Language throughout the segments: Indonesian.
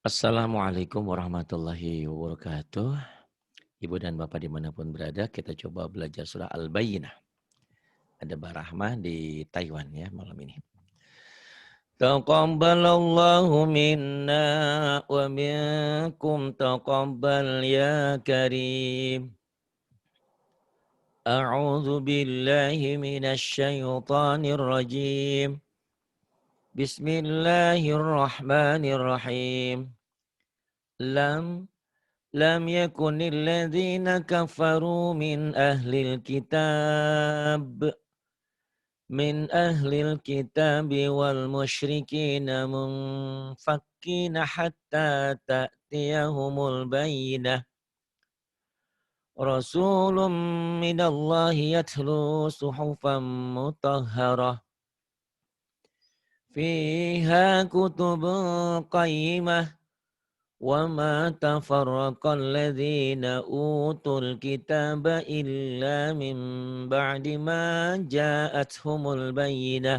Assalamualaikum warahmatullahi wabarakatuh. Ibu dan Bapak dimanapun berada, kita coba belajar surah Al-Bayyinah. Ada Mbak Rahmah di Taiwan ya malam ini. Taqabbalallahu minna wa minkum taqabbal ya karim. A'udzu billahi minasy syaithanir rajim. Bismillahirrahmanirrahim. Lam yakunil ladzina kafaru min ahlil kitabi wal musyrikina munfakkina hatta ta'tiyahumul bayyinah. Rasulun minallahi yatlu suhufan mutahharah fiha kutubun qayyimah. وَمَا تَفَرَّقَ الَّذِينَ أُوتُوا الْكِتَابَ إِلَّا مِنْ بَعْدِ مَا جَاءَتْهُمُ الْبَيِّنَةُ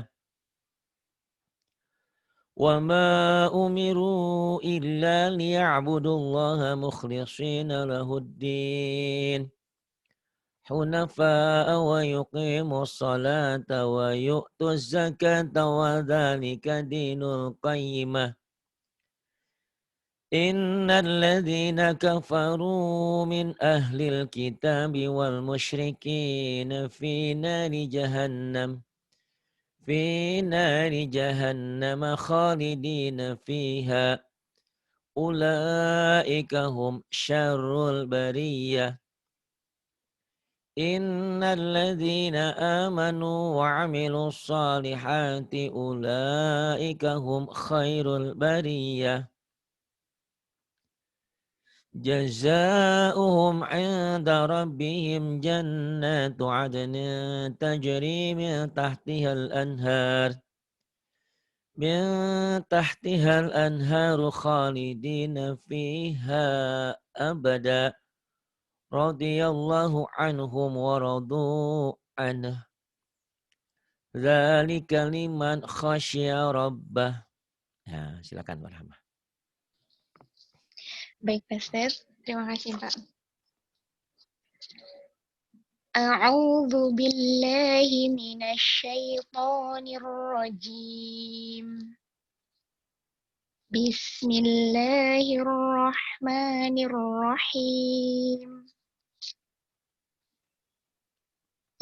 وَمَا أُمِرُوا إِلَّا لِيَعْبُدُوا اللَّهَ مُخْلِصِينَ لَهُ الدِّينَ حُنَفَاءَ وَيُقِيمُوا الصَّلَاةَ وَيُؤْتُوا الزَّكَاةَ وَذَلِكَ دِينُ الْقَيِّمَةِ إن الذين كفروا من أهل الكتاب والمشركين في نار جهنم خالدين فيها أولئك هم شر البرية إن الذين آمنوا وعملوا الصالحات أولئك هم خير البرية جزاؤهم عند ربهم جنات عدن تجري من تحتها الأنهار خالدين فيها أبدا رضي الله عنهم ورضوا عنه ذلك liman khasya rabbah. Ya, silakan Mbak Rahmah. Baik, Pastor. Terima kasih, Pak. A'udzu billahi minasy syaithanir rajim. Bismillahirrahmanirrahim.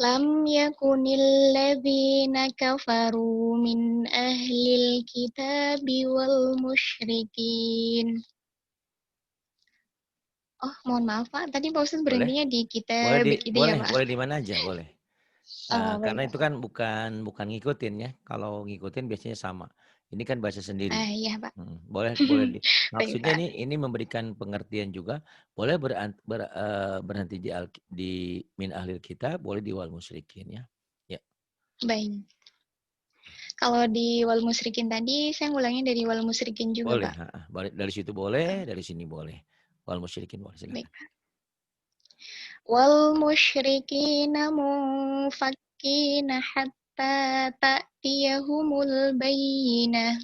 Lam yakunil ladzina kafaru min ahlil kitabi wal musyrikin. Oh, mohon maaf Pak, tadi Pak Ustadz Boleh? berhentinya di kitab gitu ya Pak? Boleh di mana aja, boleh. Oh, baik Karena Pak. itu kan bukan ngikutin ya. Kalau ngikutin biasanya sama. Ini kan bahasa sendiri. Iya Pak. Boleh Baik maksudnya Pak. ini memberikan pengertian juga. Boleh berhenti di min ahlil kita, boleh di wal musyrikin ya. Ya, Baik. Kalau di wal musyrikin tadi, saya ngulangnya dari wal musyrikin juga, boleh. Pak. Boleh dari situ boleh, dari sini boleh. Wal musyrikin boleh, Baik, silakan. Pak. Wal musyrikina munfakkina hatta ta'tiyahumul bayyinah.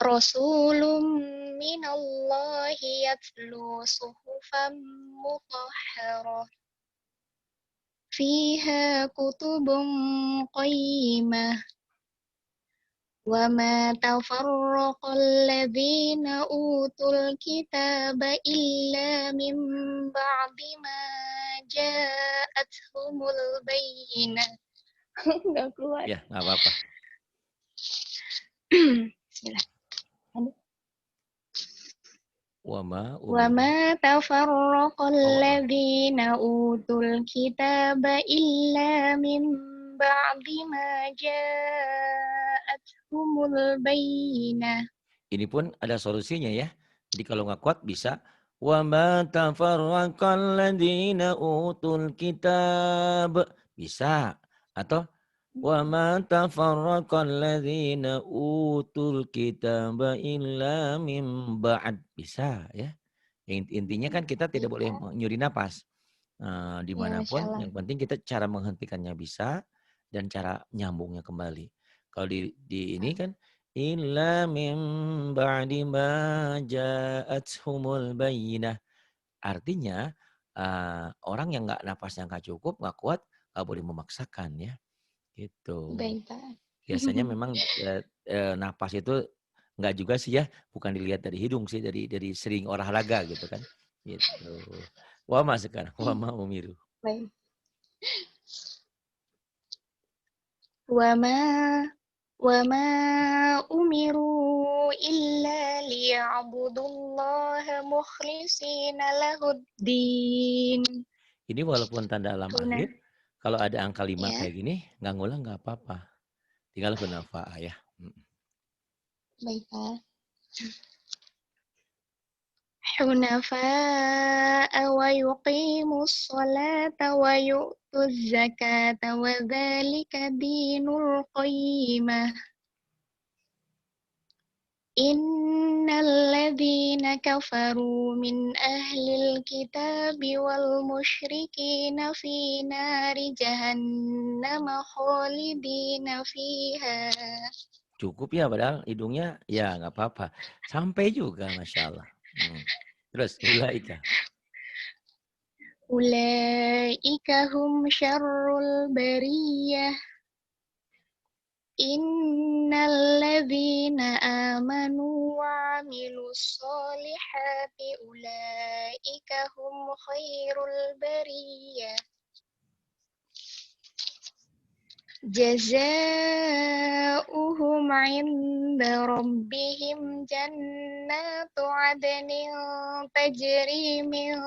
Rasulun minallahi yatlu suhufan mutahharah. Fiha kutubun qayyimah. وَمَا تَفَرَّقَ الَّذِينَ أُوتُوا الْكِتَابَ إِلَّا مِنْ بَعْدِ مَا جَاءَتْهُمُ الْبَيِّنَةُ. Nggak kuat. Ya, nggak apa-apa. Bismillah. Wama umiru. وَمَا تَفَرَّقَ Oh, الَّذِينَ أُوتُوا الْكِتَابَ إِلَّا مِنْ بَعْدِ مَا جَاءَتْهُمُ الْبَيِّنَةُ. ini pun ada solusinya ya. Jadi kalau nggak kuat bisa wa ma tafarraqal ladzina utul kitab. Bisa. Atau wa ma tafarraqal ladzina utul kitab illa mim ba'd. Bisa ya. Intinya kan kita tidak boleh Bisa. nyuri napas. Ya, Masya Dimanapun Allah. yang penting kita cara menghentikannya bisa dan cara nyambungnya kembali. Kalau di ini kan illa min ba'di ma ja'athumul bayyinah. Artinya orang yang napasnya nggak cukup, nggak kuat, nggak boleh memaksakan ya, gitu. Baik, Pak. Biasanya memang napas itu nggak juga sih ya, bukan dilihat dari hidung sih, dari sering olahraga gitu kan, gitu. Wama sekarang, wama umiru. Baik. Wama wama umiru illa liya'budullaha mukhlishina lahuddin. Ini walaupun tanda alam Huna, akhir, kalau ada angka 5 ya, kayak gini, nggak ngulang nggak apa-apa. Tinggal hunafa'ah ya. baik, Pak. Hunafa'a wa yuqimus sholata wa yu'tuz zakata wa dzalika dinul qayyimah. Innal ladzina kafaru min ahlil kitabi wal musyrikina fi nari jahannam khalidina fiha. Cukup ya, padahal hidungnya ya nggak apa-apa. Sampai juga, Masya Allah. Terus, ulaika. Ulaika hum syarrul bariyah. Innal ladzina amanu wa amilus solihati ulaika hum khairul bariyah. Jazaohum 'inda rabbihim jannatu 'adnin tajri min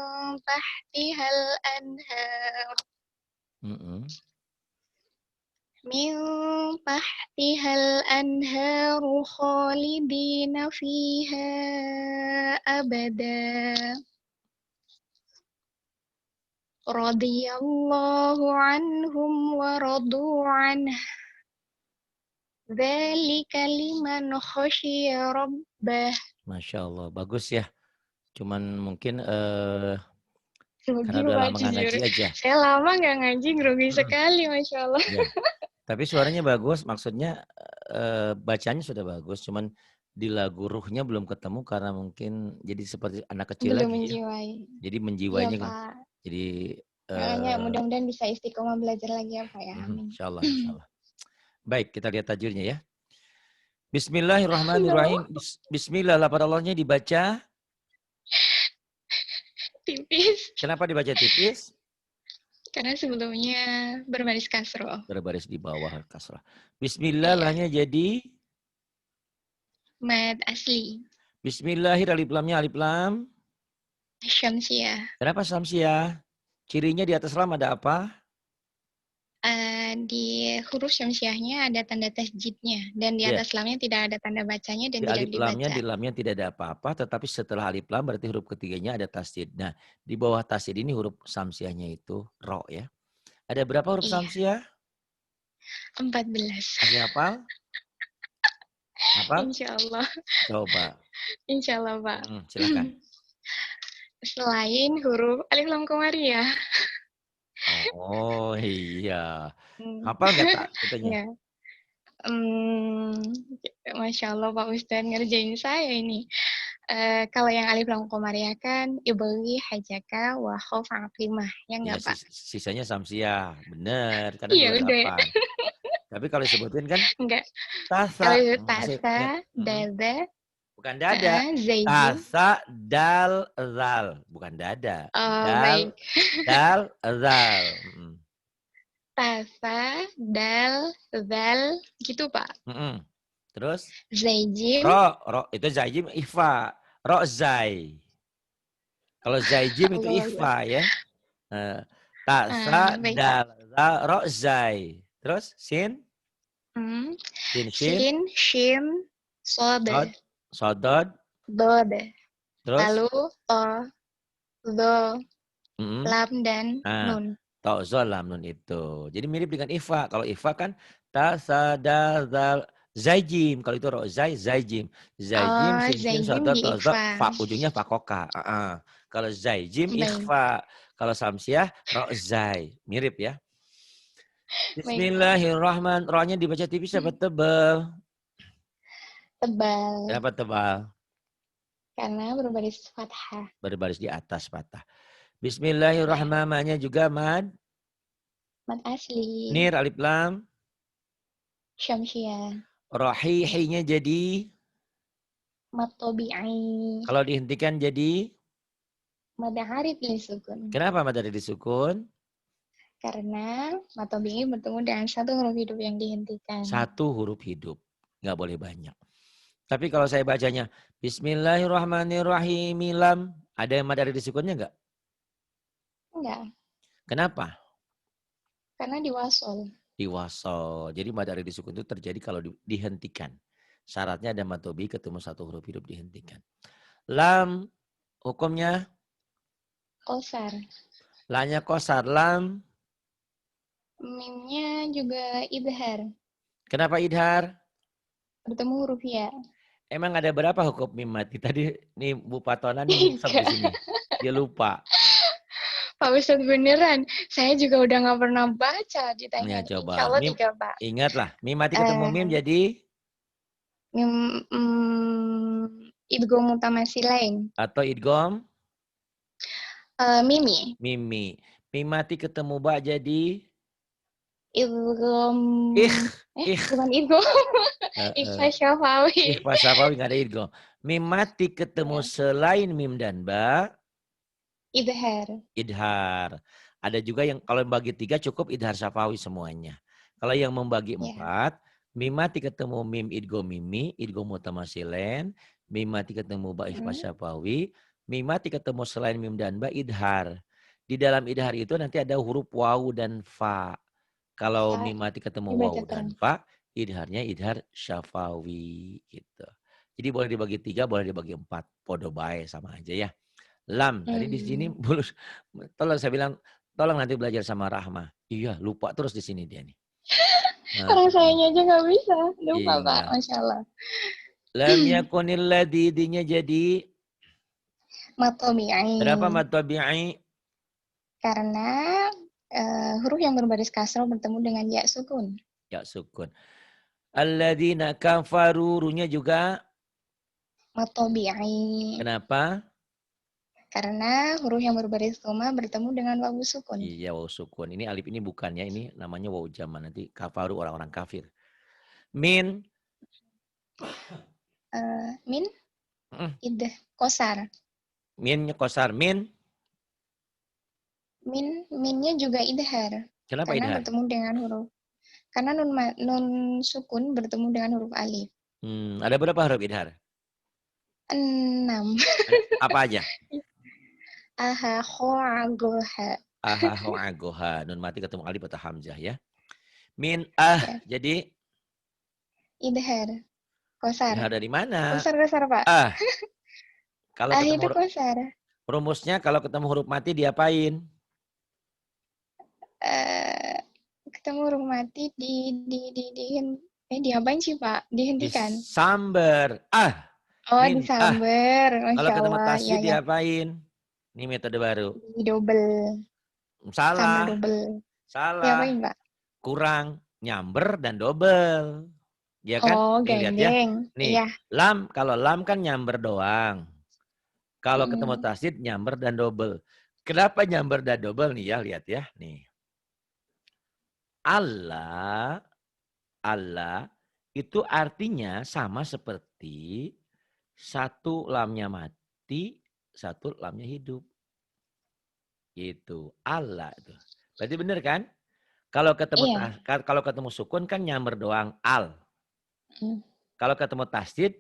tahtihal anhar. Min tahtihal anharu khalidina fiha abada. Radiyallahu anhum wa radu anhu. Dzalika liman khasyiya rabbah. Masya Allah, bagus ya. Cuman mungkin karena Grogi udah Pak, lama nggak jujur. ngaji aja. Saya lama nggak ngaji, grogi sekali, Masya Allah. Ya. Tapi suaranya bagus, maksudnya bacanya sudah bagus. Cuman di lagu ruhnya belum ketemu karena mungkin jadi seperti anak kecil Belum lagi ya. menjiwai. Jadi Iya, menjiwainya kan. Pak. Jadi Makanya mudah-mudahan bisa istiqomah belajar lagi ya, Pak ya. Amin. insya Allah, insya Allah. Baik, kita lihat tajwidnya ya. Bismillahirrahmanirrahim. Bismillah, lafaz Allahnya dibaca. Tipis. Kenapa dibaca tipis? Karena sebelumnya berbaris kasroh. Berbaris di bawah kasrah. Bismillah, Iya. lahnya jadi Mad asli. Bismillahir, alif lamnya alif lam. Syamsiah. Kenapa Samsiah? Cirinya di atas lam ada apa? Di huruf syamsiahnya ada tanda tasjidnya. Dan di Ya. atas lamnya tidak ada tanda bacanya dan Di tidak alif lamnya, dibaca. di lamnya tidak ada apa-apa. Tetapi setelah alif lam berarti huruf ketiganya ada tasjid. Nah, di bawah tasjid ini huruf Samsiahnya itu ro ya. Ada berapa huruf Iya. Samsiah? 14. Masih hafal? Hafal? Insya Allah. Coba. Insya Allah, Pak. Silakan. Selain huruf alif lam komariah. Oh iya. Hafal nggak tak itunya? Ya. Masya Allah Pak Ustadz ngerjain saya ini. Kalau yang alif lam komariah kan ibli hajaka wa khauf aqimah. Ya Ya, enggak, Pak? sisanya Samsiah. Benar, karena Iya udah ya. 28. Tapi kalau disebutin kan Enggak. tasa. Kalau itu Masih ingat? tasa, dada, Bukan dada. zaijim. Tasa, dal, zal. Bukan dada. Baik. Dal, zal. Tasa, dal, zal, gitu Pak. Terus? Zaijim. Ro. Itu zaijim ikhfa. Ro zai. Kalau zaijim itu ikhfa ya. Tasa, dal, zal, ro zai. Terus? Sin? Shin, shin, sod, sodod, dod. terus? Lalu to, do, lam dan Nah, nun. to, zo, lam, nun itu. Jadi mirip dengan ifa. Kalau ifa kan tasadazal zaijim. Kalau itu ro zai, zaijim. Zaijim, sin, sodod, to, zo, fa. Ujungnya fakoka. Kalau zaijim, ikhfa. Kalau samsiah, ro zai. Mirip ya. Bismillahirrahmanirrahim. Rohnya dibaca tipis apa tebal? Tebal. Kenapa tebal? Karena berbaris fathah. Berbaris di atas patah. Ya. Bismillahirrahmanirrahim juga mad. Mad asli. Nir alif lam. Syamsiah. Rahihinya jadi. Mad tobi'i. Kalau dihentikan jadi. Mad arid lisukun. Kenapa mad dari disukun? Karena mad tobi'i bertemu dengan satu huruf hidup yang dihentikan. Satu huruf hidup. Nggak boleh banyak. Tapi kalau saya bacanya Bismillahirrahmanirrahim lam. Ada yang mad dari disukunnya nggak? Enggak. Kenapa? Karena diwasol. Diwasol. Jadi mad dari disukun itu terjadi kalau dihentikan. Syaratnya ada mad tobi ketemu satu huruf hidup dihentikan. Lam hukumnya? Qasar. Lanya kosar. Lam. Mimnya juga idhar. Kenapa idhar? Bertemu huruf ya. Emang ada berapa hukum mim mati? Tadi nih Bu Patona nih nyungsep di sini. Dia lupa. Pak Ustadz beneran. Saya juga udah nggak pernah baca Ya ditanya. Insya coba. Allah Mim, 3, Pak. ingatlah. Mim mati ketemu mim jadi? Mim, idgham mutamasilain. Atau idgom? Mimi. Mimi. Mim mati ketemu ba jadi? Idgham. Ih. Bukan idgham. Ikhfa syafawi. Ikhfa syafawi nggak ada idgom. Mim mati ketemu selain mim dan ba? Idhar. Idhar. Ada juga yang kalau membagi 3 cukup idhar syafawi semuanya. Kalau yang membagi 4, mim mati ketemu mim idgham mimi, idgham mutamasilen, mim mati ketemu ba ikhfa syafawi, mim mati ketemu selain mim dan ba idhar. Di dalam idhar itu nanti ada huruf wawu dan fa. Kalau mim mati ketemu wawu dan fa, idharnya idhar syafawi gitu. Jadi boleh dibagi 3, boleh dibagi 4. Podo bae sama aja ya. Lam. Tadi di sini tolong saya bilang, tolong nanti belajar sama Rahma. Iya, lupa terus di sini dia nih. Orang sayanya aja nggak bisa. Lupa, iya. Pak. Masya Allah. Lam yakunil ladhidinya jadi? Matobi'i. Kenapa matabi'i? Karena huruf yang berbaris kasroh bertemu dengan ya sukun. Ya sukun. Alladzina kafaru, runya juga? Matobi'i. Kenapa? Karena huruf yang berbaris koma bertemu dengan wawu sukun. Iya, wawu sukun. Ini alif ini bukan ya, ini namanya wawu jaman. Nanti kafaru orang-orang kafir. Min? Min? Idah. Kosar. Minnya kosar. Min? Minnya juga idhar. Kenapa karena idhar? bertemu dengan huruf. Karena nun sukun bertemu dengan huruf alif. Ada berapa huruf idhar? 6. Apa aja? Aha, khoa, goha. Aha, hoa, goha. Nun mati ketemu alif atau hamzah ya. Min Ya. jadi? Idhar. Kosar. Idhar dari mana? Kosar, Pak. Kalau ketemu itu kosar. Rumusnya kalau ketemu huruf mati diapain? Ketemu huruf mati diapain sih, Pak? Dihentikan. Disamber. Disamber. Kalau ketemu Allah. tasjid diapain? Ini metode baru. Di double. Salah. Sambil double. Salah. Diapain, Pak? Kurang. Nyamber dan double. Ya kan? Nih, lihat ya. Nih, iya. lam. Kalau lam kan nyamber doang. Kalau ketemu tasjid nyamber dan double. Kenapa nyamber dan double nih ya? Lihat ya. Nih. Allah itu artinya sama seperti satu lamnya mati, satu lamnya hidup. Gitu. Allah itu. Berarti benar kan? Kalau ketemu sukun kan nyamber doang al. Kalau ketemu tasdid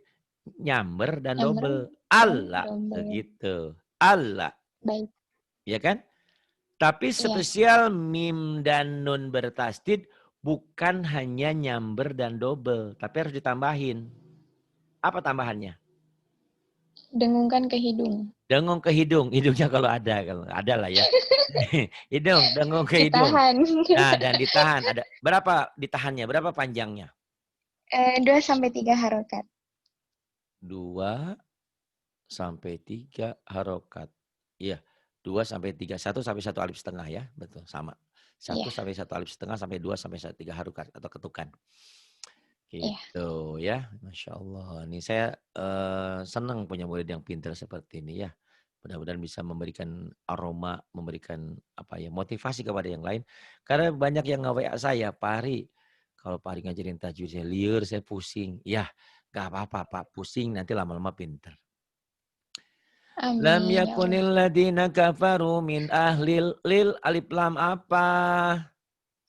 nyamber dan double. Allah begitu. Allah. Baik. Ya kan? Tapi spesial mim dan nun bertasdid bukan hanya nyamber dan double, tapi harus ditambahin. Apa tambahannya? Dengungkan ke hidung. Dengung ke hidung, hidungnya kalau ada lah ya. Hidung, dengung ke hidung. Ditahan. Nah, dan ditahan. Ada berapa ditahannya? Berapa panjangnya? 2-3 harokat. 2 sampai 3 harokat. Iya. 2 sampai 3, 1 sampai 1 alif setengah ya, betul sama. 1 sampai 1 alif setengah sampai 2 sampai 3 harokat atau ketukan. Iya. Gitu ya, Masya Allah. Ini saya senang punya murid yang pintar seperti ini ya. Mudah-mudahan bisa memberikan aroma, memberikan apa ya motivasi kepada yang lain. Karena banyak yang nge-WA saya, Pak Ari, kalau Pak Ari ngajarin tajwid saya liur, saya pusing. Ya, gak apa-apa Pak, pusing nanti lama-lama pintar. Lam Amin ya Allah. yakunil ladina kafaru min ahlil lil alif lam apa?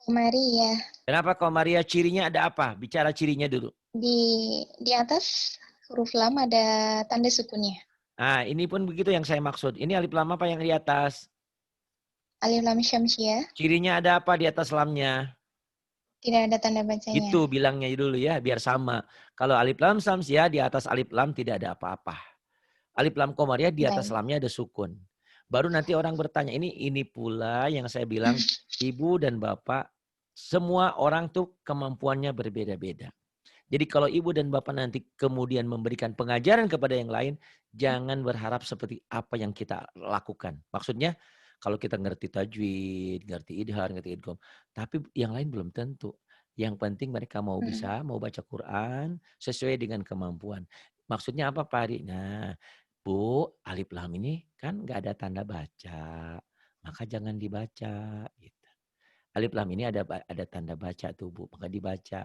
Mari ya, Kenapa kau Maria cirinya ada apa? Bicara cirinya dulu. di di atas huruf lam ada tanda sukunnya. Nah, ini pun begitu yang saya maksud. Ini alif lam apa yang di atas? Alif lam syamsiah, Cirinya ada apa di atas lamnya? tidak ada tanda bacanya. Itu bilangnya dulu ya, biar sama. Kalau alif lam samsiah di atas alif lam tidak ada apa-apa. Alif lam komariah di atas Baik. lamnya ada sukun. Baru nanti orang bertanya, ini pula yang saya bilang, ibu dan bapak, semua orang tuh kemampuannya berbeda-beda. Jadi kalau ibu dan bapak nanti kemudian memberikan pengajaran kepada yang lain, jangan berharap seperti apa yang kita lakukan. Maksudnya kalau kita ngerti tajwid, ngerti idhar, ngerti idgham, tapi yang lain belum tentu. Yang penting mereka mau Mm. bisa, mau baca Quran sesuai dengan kemampuan. Maksudnya apa Pak Ari? Nah, Bu, alif lam ini kan nggak ada tanda baca, maka jangan dibaca. Gitu. Alif lam ini ada tanda baca tuh Bu, maka dibaca.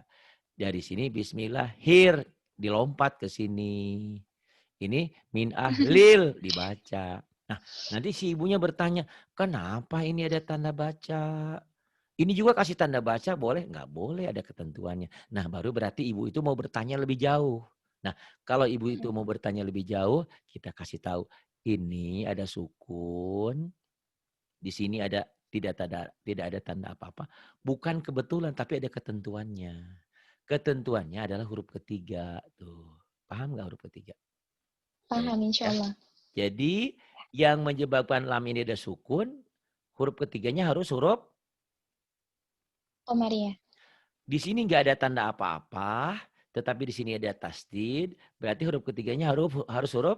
Dari sini bismillah hir dilompat ke sini. Ini min ahlil dibaca. Nah, nanti si ibunya bertanya, kenapa ini ada tanda baca? Ini juga kasih tanda baca boleh? Nggak boleh, ada ketentuannya. Nah, baru berarti ibu itu mau bertanya lebih jauh. Nah, kalau ibu itu mau bertanya lebih jauh, kita kasih tahu. Ini ada sukun, di sini tidak ada tanda apa-apa. Bukan kebetulan, tapi ada ketentuannya. Ketentuannya adalah huruf ketiga tuh. Paham nggak huruf ketiga? Paham insya Ya. Allah. Jadi yang menyebabkan lam ini ada sukun, huruf ketiganya harus huruf. Komariah. Di sini nggak ada tanda apa-apa, tetapi di sini ada tasdid. Berarti huruf ketiganya harus huruf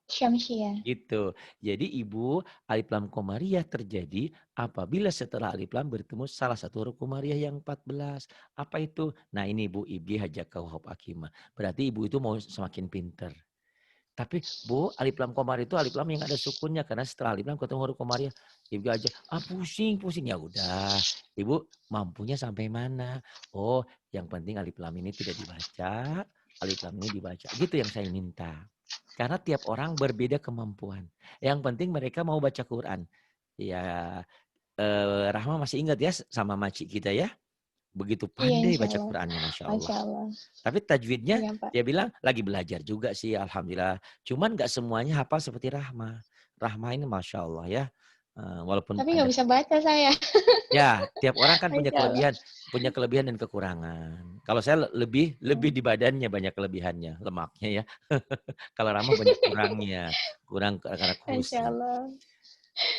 Syamsiah. gitu. Jadi ibu alif lam komariah terjadi apabila setelah alif lam bertemu salah satu huruf komariah yang 14. Apa itu? Nah ini ibu ibli hajaka wahab akimah. Berarti ibu itu mau semakin pinter. Tapi Bu, alif lam komar itu alif lam yang ada sukunnya. Karena setelah alif lam ketemu huruf komariah. Ibu aja, pusing. Ya udah. Ibu mampunya sampai mana? Oh, yang penting alif lam ini tidak dibaca. Alif lam ini dibaca. Gitu yang saya minta. Karena tiap orang berbeda kemampuan. Yang penting mereka mau baca Quran. Ya, Rahma masih ingat ya sama makcik kita ya. Begitu Iya pandai insya baca Allah. Qurannya, Masya Allah. Masya Allah. Tapi tajwidnya Iya Pak. dia bilang lagi belajar juga sih alhamdulillah. Cuman nggak semuanya hafal seperti Rahma. Rahma ini Masya Allah ya. Walaupun Tapi nggak ada bisa baca saya. ya tiap orang kan Masya Allah. punya kelebihan dan kekurangan. Kalau saya lebih di badannya banyak kelebihannya, lemaknya ya. Kalau Rahma banyak kurangnya, kurang karena Masya kurusnya. Allah.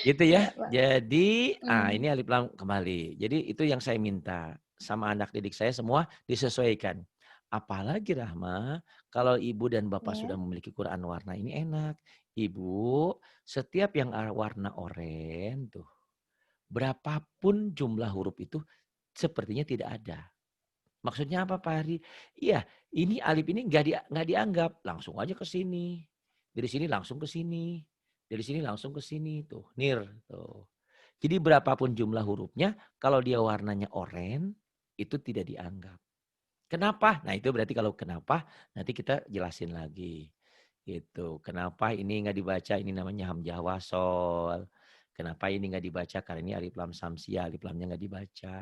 Gitu ya. Iya Pak. Jadi, Hmm. ini alif lam kembali. Jadi itu yang saya minta sama anak didik saya semua disesuaikan. Apalagi Rahma, kalau ibu dan bapak Ya. sudah memiliki Quran warna ini enak. Ibu, setiap yang warna oranye tuh, berapapun jumlah huruf itu sepertinya tidak ada. Maksudnya apa Pak Hari? Iya, ini alif ini nggak dianggap. Langsung aja ke sini. Dari sini langsung ke sini. Dari sini langsung ke sini tuh. Nir tuh. Jadi berapapun jumlah hurufnya, kalau dia warnanya oranye, itu tidak dianggap. Kenapa? Nah itu berarti kalau kenapa, nanti kita jelasin lagi. Gitu. Kenapa ini nggak dibaca, ini namanya hamzah wasol. Kenapa ini nggak dibaca, karena ini alif lam samsiah, alif lamnya nggak dibaca.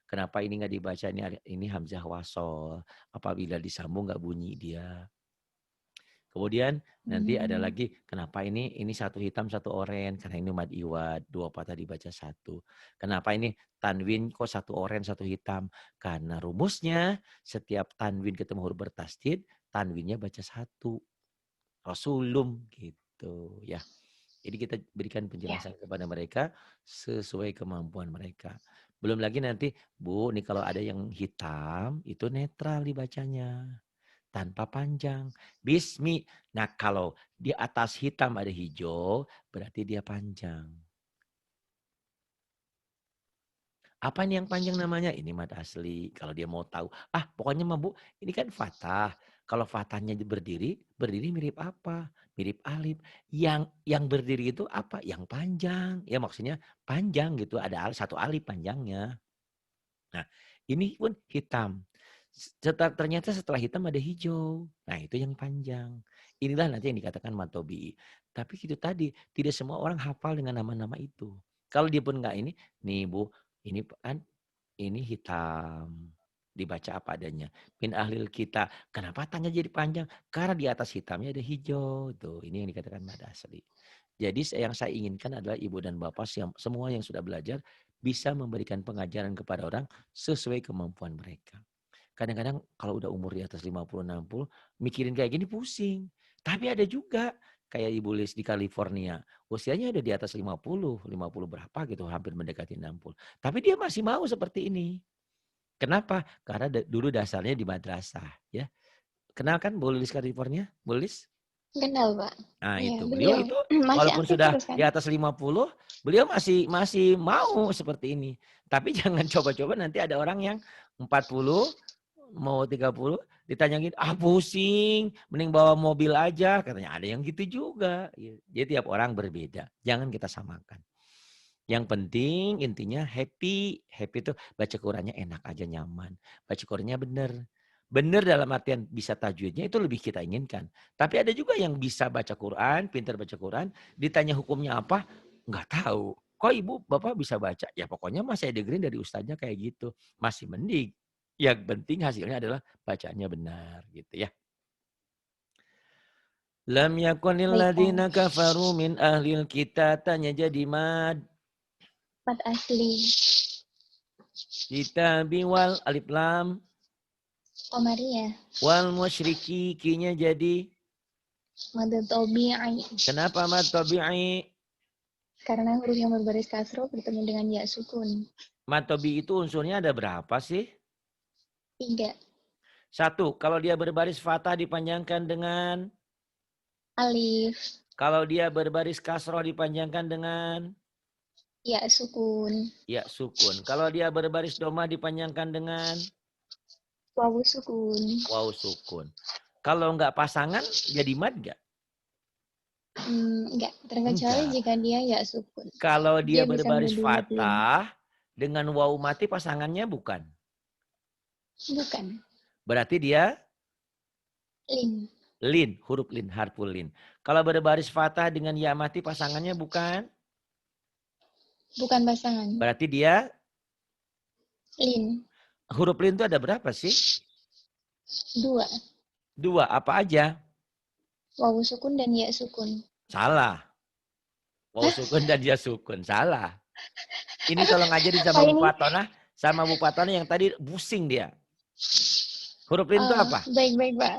Kenapa ini nggak dibaca, ini hamzah wasol. Apabila disambung nggak bunyi dia. Kemudian nanti ada Hmm. lagi kenapa ini satu hitam satu oranye karena ini mad iwad dua patah dibaca satu. Kenapa ini tanwin kok satu oranye satu hitam? Karena rumusnya setiap tanwin ketemu huruf bertasdid, tanwinnya baca satu. Rasulum gitu ya. Jadi kita berikan Ya. penjelasan kepada mereka sesuai kemampuan mereka. Belum lagi nanti, Bu, nih kalau ada yang hitam itu netral dibacanya tanpa panjang. Bismi. Nah, kalau di atas hitam ada hijau, berarti dia panjang. Apa nih yang panjang namanya? Ini mad asli. Kalau dia mau tahu, pokoknya mah Bu, ini kan fathah. Kalau fathahnya berdiri, berdiri mirip apa? Mirip alif. Yang berdiri itu apa? Yang panjang. Ya maksudnya panjang gitu. Ada satu alif panjangnya. Nah, ini pun hitam. Ternyata setelah hitam ada hijau. Nah, itu yang panjang. Inilah nanti yang dikatakan matobi. Tapi itu tadi, tidak semua orang hafal dengan nama-nama itu. Kalau dia pun enggak ini, nih Bu, ini kan ini hitam. Dibaca apa adanya. Min ahlil kita. Kenapa tanya jadi panjang? Karena di atas hitamnya ada hijau. Tuh, ini yang dikatakan mad asli. Jadi yang saya inginkan adalah ibu dan bapak semua yang sudah belajar bisa memberikan pengajaran kepada orang sesuai kemampuan mereka. Kadang-kadang kalau udah umur di atas 50, 60, mikirin kayak gini pusing. Tapi ada juga kayak Ibu Lis di California. Usianya ada di atas 50 berapa gitu, hampir mendekati 60. Tapi dia masih mau seperti ini. Kenapa? Karena dulu dasarnya di madrasah. Ya. Kenal kan Bu Lis California? Bu Lis? Kenal, Pak. Nah Iya, itu, beliau beliau itu masih walaupun aktif sudah terus di kan? atas 50, beliau masih mau seperti ini. Tapi jangan coba-coba nanti ada orang yang 40, mau 30, ditanyain, pusing, mending bawa mobil aja. Katanya ada yang gitu juga. Jadi tiap orang berbeda, jangan kita samakan. Yang penting intinya happy. Happy itu baca Qurannya enak aja, nyaman. Baca Qurannya benar. Benar dalam artian bisa tajwidnya itu lebih kita inginkan. Tapi ada juga yang bisa baca Quran, pintar baca Quran, ditanya hukumnya apa, nggak tahu. Kok ibu bapak bisa baca? Ya pokoknya mas saya dengerin dari ustaznya kayak gitu. Masih mending. Yang penting hasilnya adalah bacaannya benar gitu ya. Lam yakunil Baik, ladina Pak. kafaru min ahlil kita tanya jadi mad. Mad asli. Kita biwal alif lam. Komariah. Wal musyriki kinya jadi. Mad tabi'i. Kenapa mad tabi'i? Karena huruf yang berbaris kasroh bertemu dengan ya sukun. Mad tabi'i itu unsurnya ada berapa sih? 3. 1. Kalau dia berbaris fathah dipanjangkan dengan. Alif. Kalau dia berbaris kasroh dipanjangkan dengan. Ya sukun. Ya sukun. Kalau dia berbaris domah dipanjangkan dengan. Wawu sukun. Waw sukun. Kalau enggak pasangan jadi mad enggak? Enggak, terkecuali Enggak. jika dia ya sukun. Kalau dia Dia bisa berbaris menjadi mad lin. fathah dengan waw mati pasangannya bukan. Bukan. Berarti dia Lin. lin, huruf lin, harful lin. Kalau berbaris fathah dengan ya mati pasangannya bukan. Bukan pasangan. Berarti dia Lin. huruf lin itu ada berapa sih? 2. 2, apa aja? Wawu sukun dan ya sukun. Salah. Waw sukun dan ya sukun, salah. Ini tolong ajarin sama Oh, Bu ini? Patona. Sama Bu Patona yang tadi pusing dia. Huruf lin itu apa? Baik, Pak.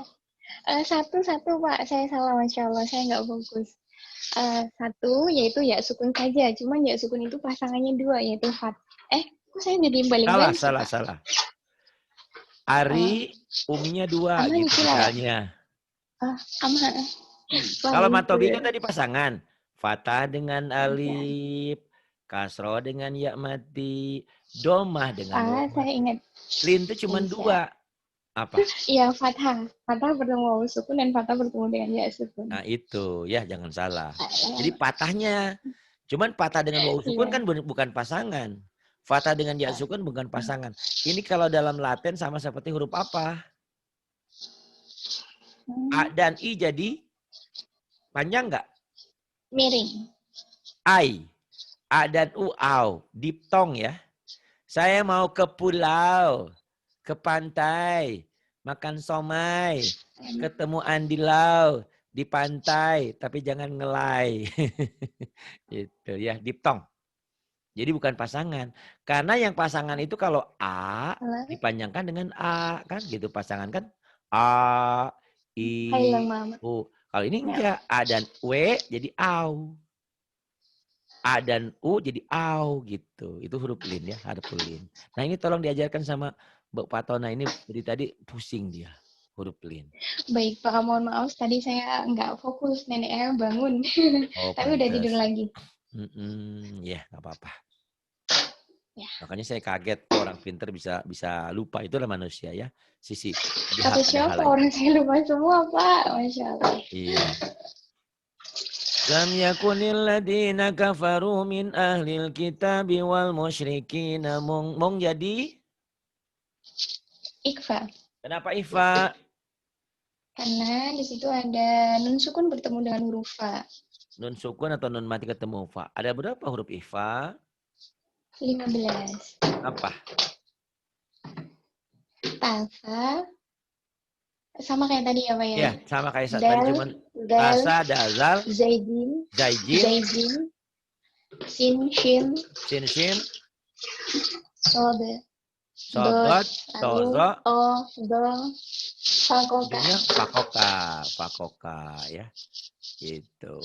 Satu, Pak. Saya salah, Masya Allah. Saya nggak fokus. 1, yaitu ya sukun saja. Cuma ya sukun itu pasangannya 2, yaitu fat. Kok saya jadi balik-balik sih, Pak? Salah. Ari, uminya 2 Aman gitu gila, Pak. misalnya. Aman. Kalau matobi kan tadi pasangan. Fathah dengan alif, kasroh dengan ya mati, domah dengan waw Saya mati. ingat. Lin itu cuma 2. Apa? Iya, fathah. Fathah bertemu wawu sukun dan fathah bertemu dengan ya sukun. Nah itu, ya jangan salah. Jadi patahnya. Cuman patah dengan waw sukun Iya. kan bukan pasangan. Fathah dengan ya sukun bukan pasangan. Ini kalau dalam Latin sama seperti huruf apa? A dan I jadi panjang nggak? Miring. I. A dan U, au. Diptong ya. Saya mau ke pulau, ke pantai, makan somai, ketemu andilau di pantai, tapi jangan ngelai. Itu ya, diptong. Jadi bukan pasangan. Karena yang pasangan itu kalau A dipanjangkan dengan A kan gitu pasangan kan A, I, U. Kalau ini enggak, A dan W jadi au. A dan U jadi au gitu. Itu huruf lin ya, harful lin. Nah ini tolong diajarkan sama Mbak Patona ini dari tadi pusing dia huruf lin. Baik Pak, mohon maaf tadi saya nggak fokus, neneknya bangun. Oh, Tapi udah tidur lagi. Ya nggak apa-apa. Ya. Makanya saya kaget kok orang pinter bisa bisa lupa. Itulah manusia ya. Sisi Kata ada hal siapa lain. orang saya lupa semua, Pak. Masya Allah. Iya. Lam yakunil ladina kafaru min ahlil kitabi wal musyrikin. Mong jadi? Ikfa. Kenapa Ifa? Karena di situ ada nun sukun bertemu dengan huruf fa. Nun sukun atau nun mati ketemu fa. Ada berapa huruf Ifa? 15. Apa? Tafa. Sama kayak tadi ya, Pak ya. Ya, sama kayak tadi Dal, cuman dal, Tasa, Dazal, zaidin, Zaijim, zaidin, sin, shin, Sin Shin, sobe, dot, Sodot, lalu Tozo. to, do, fakoka. Ujungnya Fakoka. Fakoka ya. Gitu.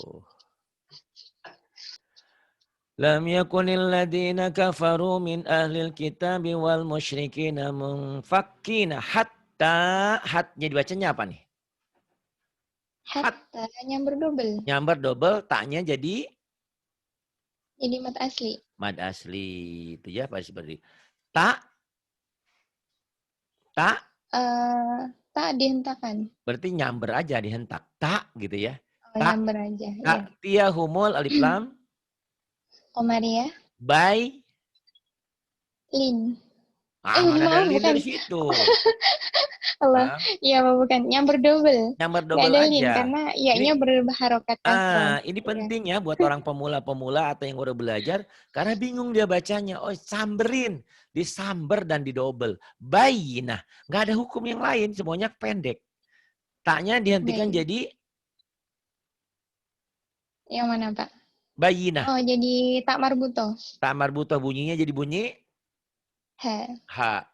Lam yakunil ladina kafaru min ahlil kitabi wal musyrikina munfakkina hatta. Hatnya dibacanya apa nih? Hat. Hatta nyamber double. Nyamber double, taknya jadi Jadi mat asli. mad asli. Itu ya pasti seperti tak. Tak Tak dihentakan. berarti nyamber aja dihentak. Tak gitu ya. Oh, Tak. nyamber aja. Tak Ya. tia humul alif lam. Komaria, By. lin. Mana ada Maaf, lin bukan. dari situ. Allah. Hah? Iya, bukan. Nyamber double. Nyamber Nggak double ada lin, aja. karena Ini iya-nya berharokat kasroh. ini Iya. penting ya buat orang pemula-pemula atau yang baru belajar. Karena bingung dia bacanya. Oh samberin. Disamber dan didobel. Bayinah. Nggak ada hukum yang lain. Semuanya pendek. Taknya dihentikan Baik. jadi Yang mana, Pak? bayinah. Oh, jadi tak marbuto. Tak marbutoh bunyinya jadi bunyi Ha. ha.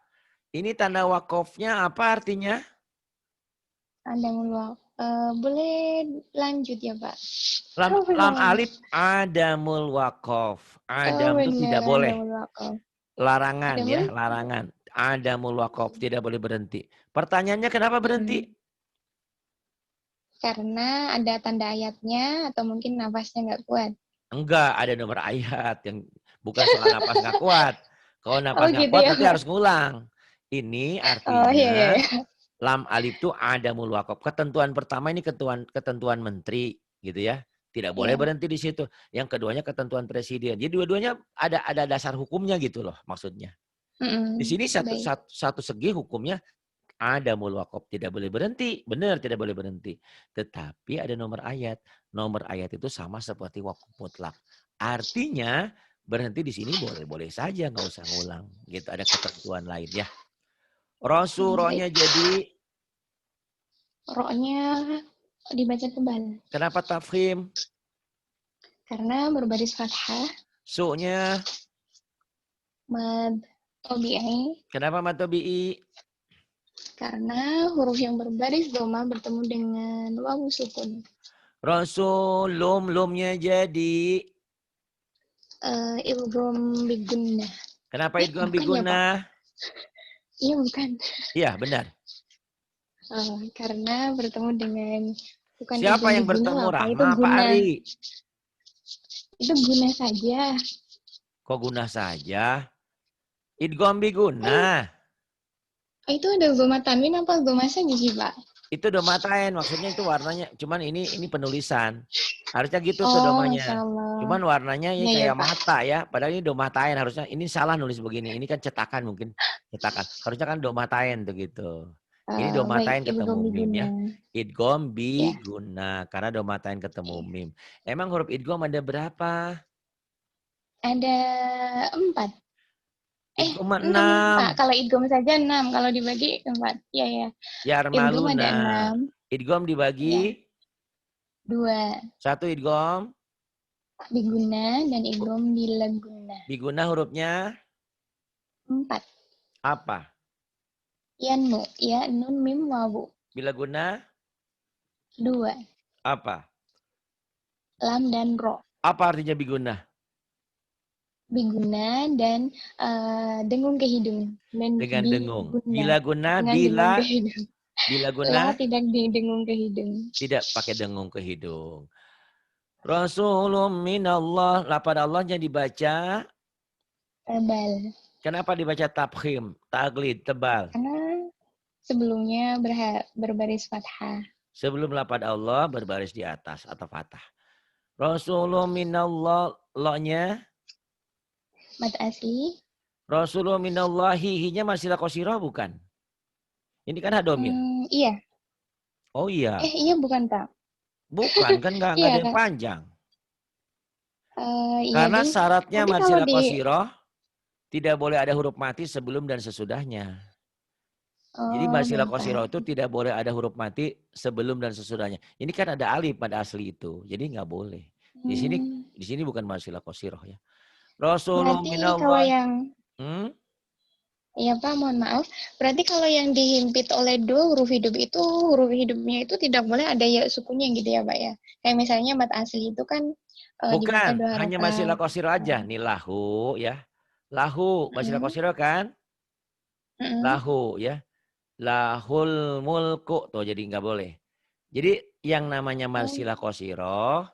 Ini tanda wakofnya apa artinya? Ada mulu. Boleh lanjut ya, Pak? Lam alif adamul wakof. Adam itu Benar, tidak ada boleh. mulu aku. Larangan Ada ya, mulu? larangan. Adamul wakof, tidak boleh berhenti. Pertanyaannya kenapa berhenti? Karena ada tanda ayatnya atau mungkin nafasnya nggak kuat. Enggak, ada nomor ayat yang bukan soal napas nggak kuat. Kalau Oh napas nggak gitu kuat ya, berarti Pak. harus ngulang. Ini Oh iya, iya, artinya iya. lam alif itu adamul wakof. Ketentuan pertama ini ketentuan menteri gitu ya. Tidak boleh Iya. berhenti di situ. Yang keduanya ketentuan presiden. Jadi dua-duanya ada dasar hukumnya gitu loh maksudnya. Di sini Baik. satu segi hukumnya ada mulwakop tidak boleh berhenti. Benar tidak boleh berhenti. Tetapi ada nomor ayat. Nomor ayat itu sama seperti wakaf mutlak. Artinya berhenti di sini boleh-boleh saja. Nggak usah ngulang. Gitu ada ketentuan lain ya. Rosuronya Baik. jadi. Roknya dibaca tebal. Kenapa tafhim? Karena berbaris fathah. Su-nya. Mad tobi'i. Kenapa matobi'i? Karena huruf yang berbaris doma bertemu dengan wawu sukun. Rasul, lumnya jadi. Idgham bigunnah. Kenapa idgham Bukan ya, Pak? bigunnah? Iya, bukan. Iya, benar. Karena bertemu dengan bukan Siapa idgham yang bigunnah, bertemu? Pak. Itu Rahma apa guna. Ali? Itu guna saja. Kok guna saja? Idgham bigunnah. Itu ada goma tanwin apa goma saja sih, Pak? Itu domatain, maksudnya itu warnanya. Cuman ini penulisan. Harusnya gitu tuh Oh, domanya. Masya Allah. Cuman warnanya ini Iya, kayak Pak. mata ya. Padahal ini domatain harusnya. Ini salah nulis begini. Ini kan cetakan mungkin. Cetakan. Harusnya kan domatain tuh gitu. Ini Baik, domatain ketemu idgham mim ya. bigunnah. Idgham Ya. biguna. Karena domatain ketemu mim. Emang huruf idgham ada berapa? Ada 4. Idgham 6, Pak. 6. Kalau idgham saja 6. Kalau dibagi 4. Iya, ya. Idgham ada Yarmaluna. 6. Idgham Ya. dibagi 2. 1 idgham. Biguna dan idgham bilaguna. Biguna hurufnya 4. apa? Yanmu. Ya, nun, mim, wawu. Bilaguna 2. apa? Lam dan ro. Apa artinya biguna? Biguna dan dengung ke hidung. Dan Dengan dengung. biguna. Bila guna, Dengan dengung ke hidung. bila La guna tidak didengung ke hidung. tidak pakai dengung ke hidung. Rasulun minallah, lapar Allahnya dibaca Tebal. Kenapa dibaca tafkhim, taglid, tebal? Karena sebelumnya berbaris fathah. Sebelum lafaz Allah berbaris di atas atau fathah. Rasulullah minallah, lo-nya. Mad asli. Rasulullah minallahi, hinya masih qasirah bukan? Ini kan hadomir. Iya. Oh iya. Iya bukan tak? Bukan, kan nggak Iya ada yang kan? panjang. Iya Karena deh. syaratnya Tapi mad kalau silah di qasirah tidak boleh ada huruf mati sebelum dan sesudahnya. Jadi mad silah baik Pak. qasirah itu tidak boleh ada huruf mati sebelum dan sesudahnya. Ini kan ada alif pada asli itu. Jadi nggak boleh. Hmm, Di sini bukan mad silah qasirah ya. Rasulullah berarti kalau minallah. yang Iya Pak, mohon maaf. Berarti kalau yang dihimpit oleh dua huruf hidup itu, huruf hidupnya itu tidak boleh ada ya sukunnya gitu ya Pak ya? Kayak misalnya mat asli itu kan dibaca Bukan, dua hanya mad silah harokat. qasirah aja. Nih lahu ya. Lahu, mad silah Mm, qasirah kan? mm, Lahu ya. Lahul mulku. Tuh jadi nggak boleh. Jadi yang namanya mad oh, silah qasirah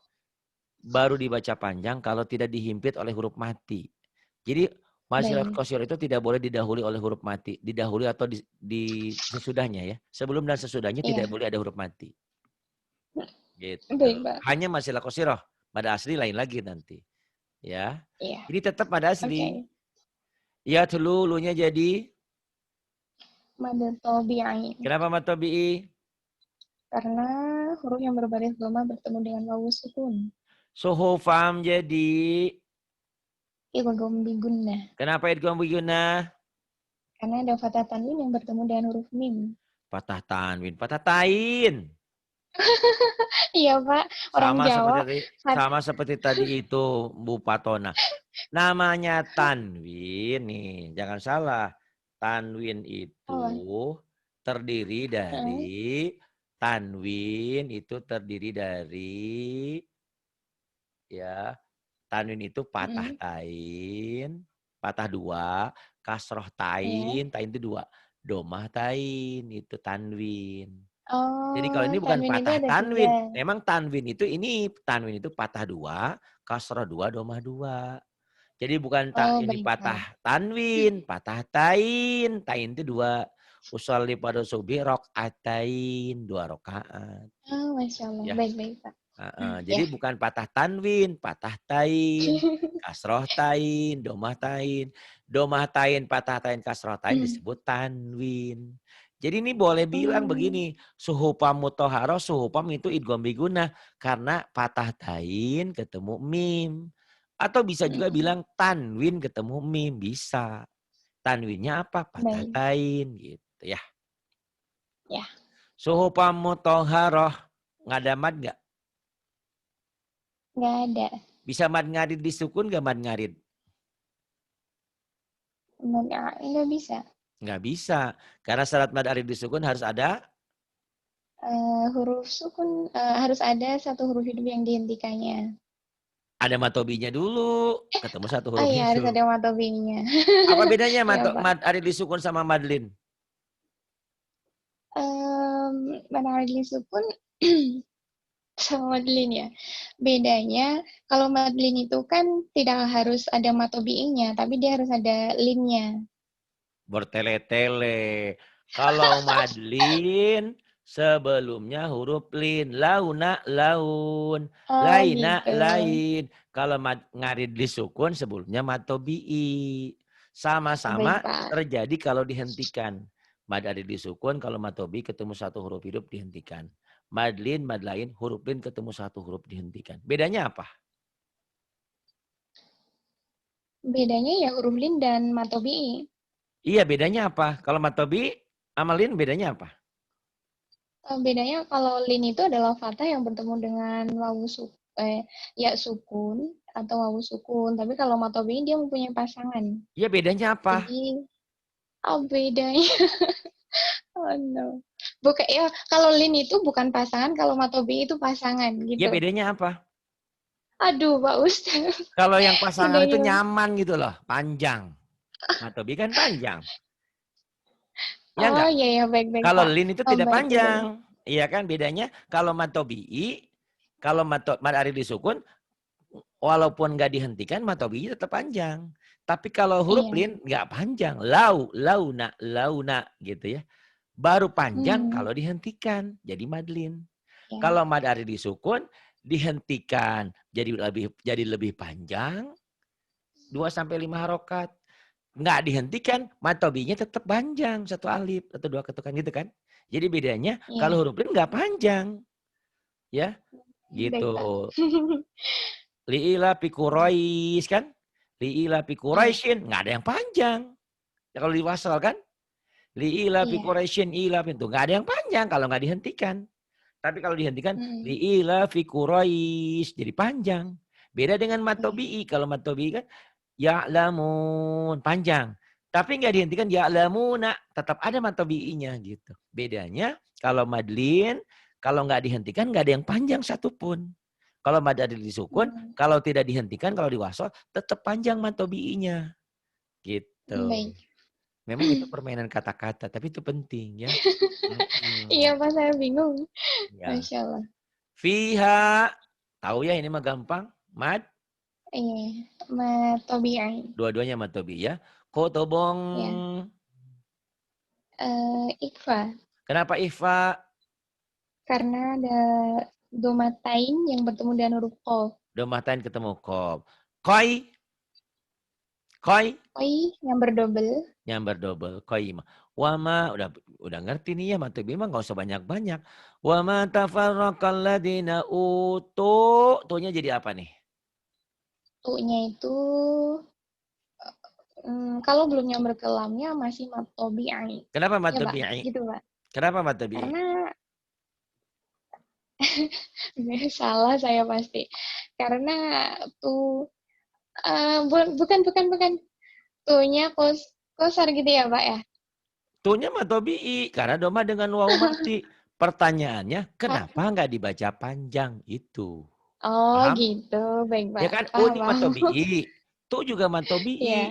baru dibaca panjang kalau tidak dihimpit oleh huruf mati. Jadi mad silah baik. qasirah itu tidak boleh didahului oleh huruf mati. Didahului atau di sesudahnya ya. Sebelum dan sesudahnya tidak Iya, boleh ada huruf mati. Gitu. baik Pak. Hanya mad silah qasirah. Pada asli lain lagi nanti. Ya. Iya, Ini tetap pada asli. oke. Ya dulu lunya jadi. Mad tabi'i. Kenapa mad tabi'i? Karena huruf yang berbaris dhamma bertemu dengan wawu sukun. Suhufam jadi. Idgham bi gunnah. Kenapa idgham biguna? Karena ada fathah tanwin yang bertemu dengan huruf mim. Patah tanwin, patah tain. Iya Pak, orang Jawa. Sama seperti tadi itu Bu Patona. Namanya tanwin nih, jangan salah. Tanwin itu Apa? terdiri Heeh. dari ya, tanwin itu patah Mm, tain, patah dua, kasroh iya. tain, tain itu dua. Domah tain itu tanwin. Jadi kalau Oh, ini bukan tanwin itu patah ada tanwin. 3. Memang tanwin itu patah dua, kasroh dua, domah dua. Jadi bukan Oh, ini baik, Pak. patah tanwin, patah tain. Tain itu dua. Usolli pada subi rokaatain, 2 rakaat. Oh, Masya Allah. Ya. Baik, baik, Pak. Jadi Ya. bukan patah tanwin, patah tain, kasroh tain, domah tain, patah tain, kasroh tain disebut tanwin. Jadi ini boleh bilang Hmm, begini, suhupam mutoharo, suhupam itu idgham biguna karena patah tain ketemu mim. Atau bisa juga mm, bilang tanwin ketemu mim, bisa. Tanwinnya apa? Patah baik. tain gitu ya. Ya, Suhupam mutoharo, nggak ada mad nggak? nggak ada. Bisa mad ngarid disukun nggak mad ngarid? Nggak bisa. Nggak bisa. Karena syarat mad arid disukun harus ada Huruf sukun harus ada satu huruf hidup yang dihentikannya. matobinya dulu. Ketemu satu Oh huruf iya, harus hidup. ada matobinya. Apa bedanya Iya, Pak. mad arid disukun sama madlin? Mana lagi sukun sama Madeline ya. Bedanya kalau Madeline itu kan tidak harus ada matobi'inya, tapi dia harus ada linnya. Bertele-tele. Kalau madlin sebelumnya huruf lin. Launa laun. Oh Laina gitu. lain. Kalau ngarid disukun sebelumnya matobi'i. Oh, baik Sama-sama Pak. terjadi kalau dihentikan. Mad arid disukun, kalau matobi ketemu satu huruf hidup dihentikan. Madlin, mad lain, huruf lin ketemu satu huruf dihentikan. Bedanya apa? Bedanya ya huruf lin dan matobi'i. Iya, bedanya apa? Kalau matobi sama lin bedanya apa? Bedanya kalau lin itu adalah fathah yang bertemu dengan ya sukun atau wawu sukun. Tapi kalau matobi'i dia mempunyai pasangan. Iya, bedanya apa? Jadi bedanya. Oh no. Bukan ya, kalau lin itu bukan pasangan, kalau matobi itu pasangan Iya, gitu. bedanya apa? Aduh, Pak Ustaz. Kalau yang pasangan itu Bedanya. nyaman gitu loh, panjang. Matobi kan panjang. Ya Oh enggak? iya ya, baik-baik Kalau Pak. lin itu Oh, tidak baik itu. panjang. Iya kan bedanya kalau matobi, kalau mad arid disukun walaupun nggak dihentikan, mad tabi'inya tetap panjang. Tapi kalau huruf Iya. lin nggak panjang. Launa gitu ya. Baru panjang kalau dihentikan, jadi madlin. Ya. Kalau mad ari disukun, dihentikan jadi lebih panjang 2-5 harokat. Nggak dihentikan, mad tabi'inya tetap panjang 1 alif atau 2 ketukan gitu kan. Jadi bedanya Iya. kalau huruf lin nggak panjang. Ya, Baik, Pak. gitu. Li'ila fi Quraisy kan? Li'ila fi Iya. Quraisyin nggak ada yang panjang. Ya, kalau diwasal kan? Li'ila fi Iya. Quraisyin ila itu nggak ada yang panjang kalau nggak dihentikan. Tapi kalau dihentikan li'ila fi Quraisy jadi panjang. Beda dengan mad tabi'i. Kalau mad tabi'i kan ya'lamun panjang. Tapi nggak dihentikan ya'lamuna, tetap ada mad tabi'inya gitu. Bedanya kalau madlin kalau nggak dihentikan nggak ada yang panjang satupun. Kalau mad adil disukun, kalau tidak dihentikan, kalau diwasal, tetap panjang mad tabi'inya. Gitu. Baik. Memang itu permainan kata-kata, tapi itu penting ya. Iya, Pak, saya bingung. Ya. Masya Allah. Fiha, tahu ya ini mah gampang. Mad, Iya, mad tabi'i. dua-duanya mad tabi'i ya. Kotobong. Ya. Ikhfa. Kenapa ikhfa? Karena ada domatain yang bertemu dengan huruf qaf. Domatain ketemu kof. Koi. Koi. Koi yang berdobel. Yang berdobel. Koi. Wama, udah ngerti nih ya, mad tabi'i mah nggak usah banyak-banyak. Wama tafarraqal ladina utu. Tuh-nya jadi apa nih? Tu-nya itu kalau belum nyamber ke lamnya masih mad tabi'i. Kenapa mad Ya, Pak? tabi'i? Gitu, Pak. Kenapa mad tabi'i? Karena salah saya pasti. Karena tuh bukan. Tu-nya kosar gitu ya, Pak ya? Tu-nya mad tabi'i karena doma dengan wawu mati. Pertanyaannya, kenapa nggak dibaca panjang itu? Oh, Paham? gitu. Baik, Pak. Ya kan, Paham, ini mad paham. tabi'i. Tu juga mad tabi'i. Ya,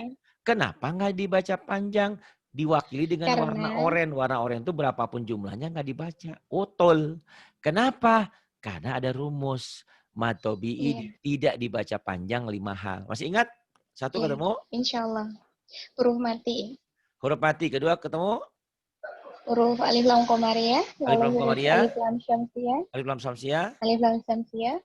Kenapa nggak dibaca panjang? Diwakili dengan warna karena oranye. Warna oranye itu berapapun jumlahnya nggak dibaca. Utul. Kenapa? Karena ada rumus. Mad tabi'i tidak dibaca panjang 5 hal. Masih ingat? Satu ketemu? Insya Allah. Huruf mati. Huruf mati. Kedua ketemu? Huruf alif lam qamariyah, Alif lalu lam huruf qamariyah. alif lam syamsiyah, Alif lam syamsiyah. alif lam syamsiyah,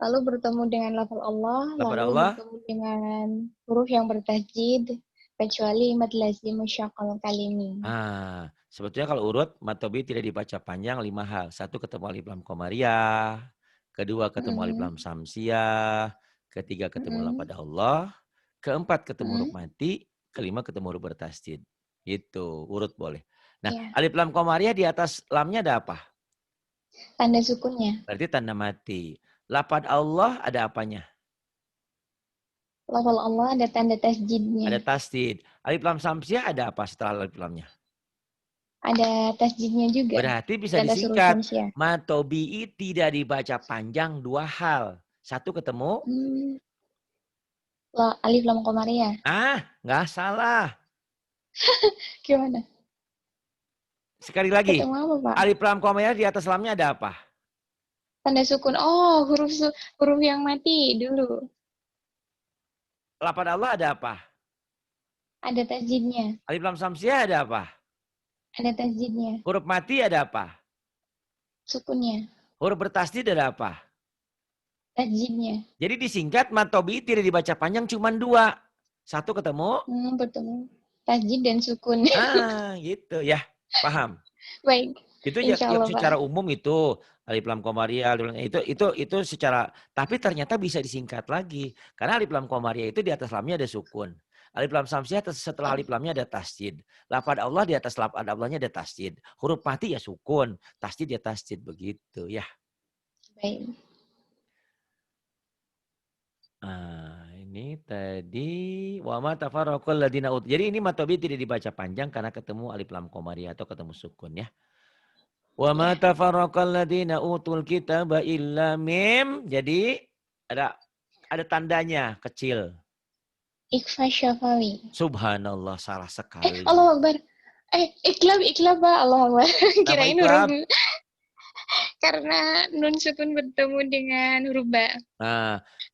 lalu bertemu dengan lafal Allah, Lafal lalu Allah. bertemu dengan huruf yang bertajwid, kecuali mad lazim musyaqqal kalimi. Sebetulnya kalau urut mad tabi'i tidak dibaca panjang 5 hal. Satu ketemu alif lam qamariyah, kedua ketemu alif lam syamsiyah, ketiga ketemu lafal Allah, keempat ketemu huruf mati, kelima ketemu huruf bertasydid. Itu urut boleh. Nah, alif lam qamariyah di atas lamnya ada apa? Tanda sukunnya. Berarti tanda mati. Lafal Allah ada apanya? Lafal Allah ada tanda tasjidnya. Ada tasydid. Alif lam syamsiyah ada apa setelah alif lamnya? Ada tasjidnya juga. Berarti bisa disingkat. Mad tabi'i tidak dibaca panjang 2 hal. Satu ketemu. Alif lam qamariyah. Nggak salah. Gimana? Sekali lagi. Ketemu apa, Pak? Alif lam qamariyah di atas lamnya ada apa? Tanda sukun. Oh, huruf yang mati dulu. Lafal Allah ada apa? Ada tasjidnya. Alif lam syamsiyah ada apa? Ada tasjidnya. Huruf mati ada apa? Sukunnya. Huruf bertasydid ada apa? Tasjidnya. Jadi disingkat mad tabi'i tidak dibaca panjang cuma 2. Satu ketemu. Bertemu. Tasjid dan sukun. Gitu ya. Paham? Baik. Itu ya secara umum itu alif lam qamariyah itu secara, tapi ternyata bisa disingkat lagi karena alif lam qamariyah itu di atas lamnya ada sukun. Alif lam syamsiyah setelah alif lamnya ada tasydid. Lafaz Allah di atas lafaz Allahnya ada tasydid. Huruf mati ya sukun, tasydid ya tasydid begitu ya. Baik. Ini tadi wa ma tafarraqal ladina ut. Jadi ini mad tabi'i tidak dibaca panjang karena ketemu alif lam qamariyah atau ketemu sukun ya. Wa ma tafarraqal ladina utul kitaba illa mim. Jadi ada tandanya kecil. Ikhfa syafawi. Subhanallah, salah sekali. Allah Akbar. Iklab Pak. Allah Akbar. Kirain huruf. Karena nun sukun bertemu dengan huruf ba.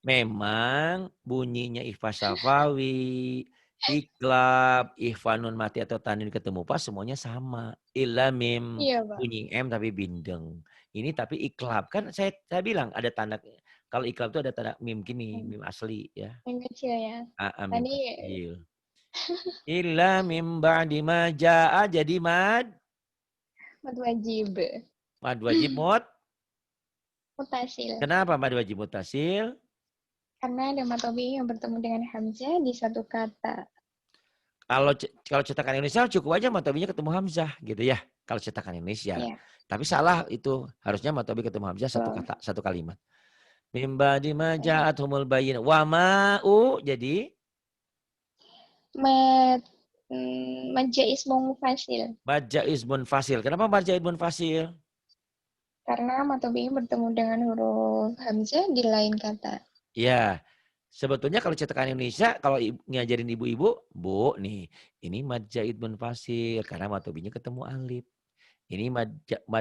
Memang bunyinya ikhfa syafawi, iklab, ikhfa nun mati atau tanwin ketemu pas semuanya sama. Illa mim, Iya, Pak. bunyi M tapi bindeng. Ini tapi iklab. Kan saya bilang ada tanda, kalau iklab itu ada tanda mim gini, Hmm, mim asli ya. yang kecil ya. Mim Tadi kecil. Illa mim ba'di ma ja'a jadi mad wajib. mad wajib Mutasil. Kenapa mad wajib mutasil? Karena ada mad tabi'i yang bertemu dengan hamzah di satu kata. Kalau cetakan Indonesia cukup aja matobinya ketemu hamzah gitu ya. Kalau cetakan Indonesia. Ya. Tapi salah itu. Harusnya matobi ketemu hamzah satu Betul. kata, satu kalimat. Mimba di Ya. humul bayin. Wa ma'u jadi Mad Majais mufasil. baja isbun fasil. Kenapa baja isbun fasil? Karena mad tabi'i bertemu dengan huruf hamzah di lain kata. Ya, sebetulnya kalau cetakan Indonesia, kalau ngajarin ibu-ibu, Bu, nih, ini mad jaid munfasil karena matobinya ketemu alif. Ini mad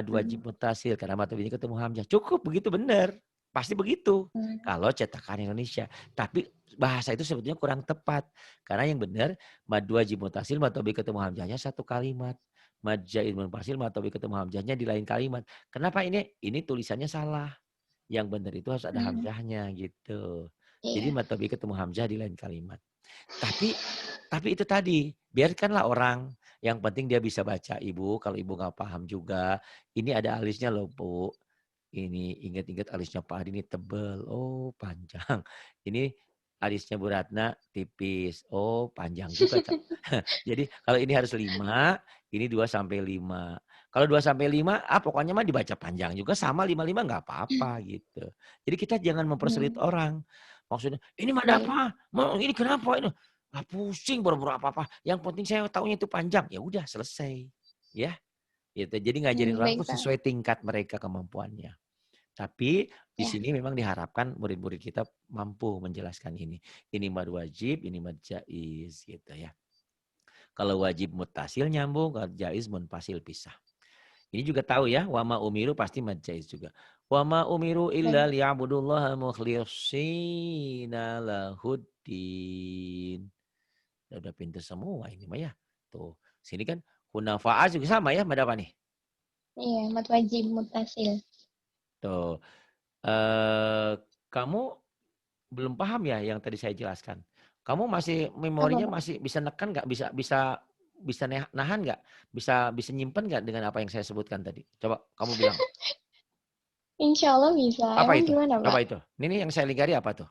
wajib mutasil karena matobinya ketemu hamzah. Cukup begitu benar. Pasti begitu. Kalau cetakan Indonesia. Tapi bahasa itu sebetulnya kurang tepat. Karena yang benar mad wajib mutasil matobi ketemu hamzahnya satu kalimat. Mad jaid munfasil matobi ketemu hamzahnya di lain kalimat. Kenapa ini? Ini tulisannya salah. Yang benar itu harus ada hamzahnya gitu. Jadi Iya. matobi ketemu hamzah di lain kalimat. Tapi itu tadi, biarkanlah orang. Yang penting dia bisa baca ibu. Kalau ibu nggak paham juga, ini ada alisnya loh Bu. Ini ingat-ingat alisnya Pak Adi ini tebel. Oh panjang. Ini alisnya Bu Ratna tipis. Oh panjang juga. Jadi kalau ini harus 5, ini 2 sampai 5. Kalau 2 sampai 5, pokoknya mah dibaca panjang juga sama 5-5 nggak apa-apa gitu. Jadi kita jangan mempersulit orang. Maksudnya, ini mah ada Baik. apa? Mau ini kenapa ini? Pusing boro-boro apa-apa. Yang penting saya tahunya itu panjang. Ya udah selesai. Ya, gitu. Jadi ngajarin orang Baik, tuh Pak. sesuai tingkat mereka kemampuannya. Tapi di Ya. sini memang diharapkan murid-murid kita mampu menjelaskan ini. Ini mad wajib, ini mad jaiz gitu ya. Kalau wajib mutasil nyambung, kalau jaiz munfasil pisah. Ini juga tahu ya, wama umiru pasti mad jaiz juga. Wama umiru illa Baik. liya'budullaha mukhlishina lahuddin. Udah pinter semua ini mah ya. Tuh, sini kan hunafa'a juga sama ya, mad apa nih? Iya, mad wajib mutasil. Tuh, kamu belum paham ya yang tadi saya jelaskan. Kamu masih Apa, memorinya Pak? masih bisa nekan nggak? Bisa bisa bisa nahan nggak? Bisa bisa nyimpen nggak dengan apa yang saya sebutkan tadi? Coba kamu bilang. Insya Allah bisa. Apa Emang itu? gimana, Coba Pak? itu. Ini yang saya lingkari apa tuh?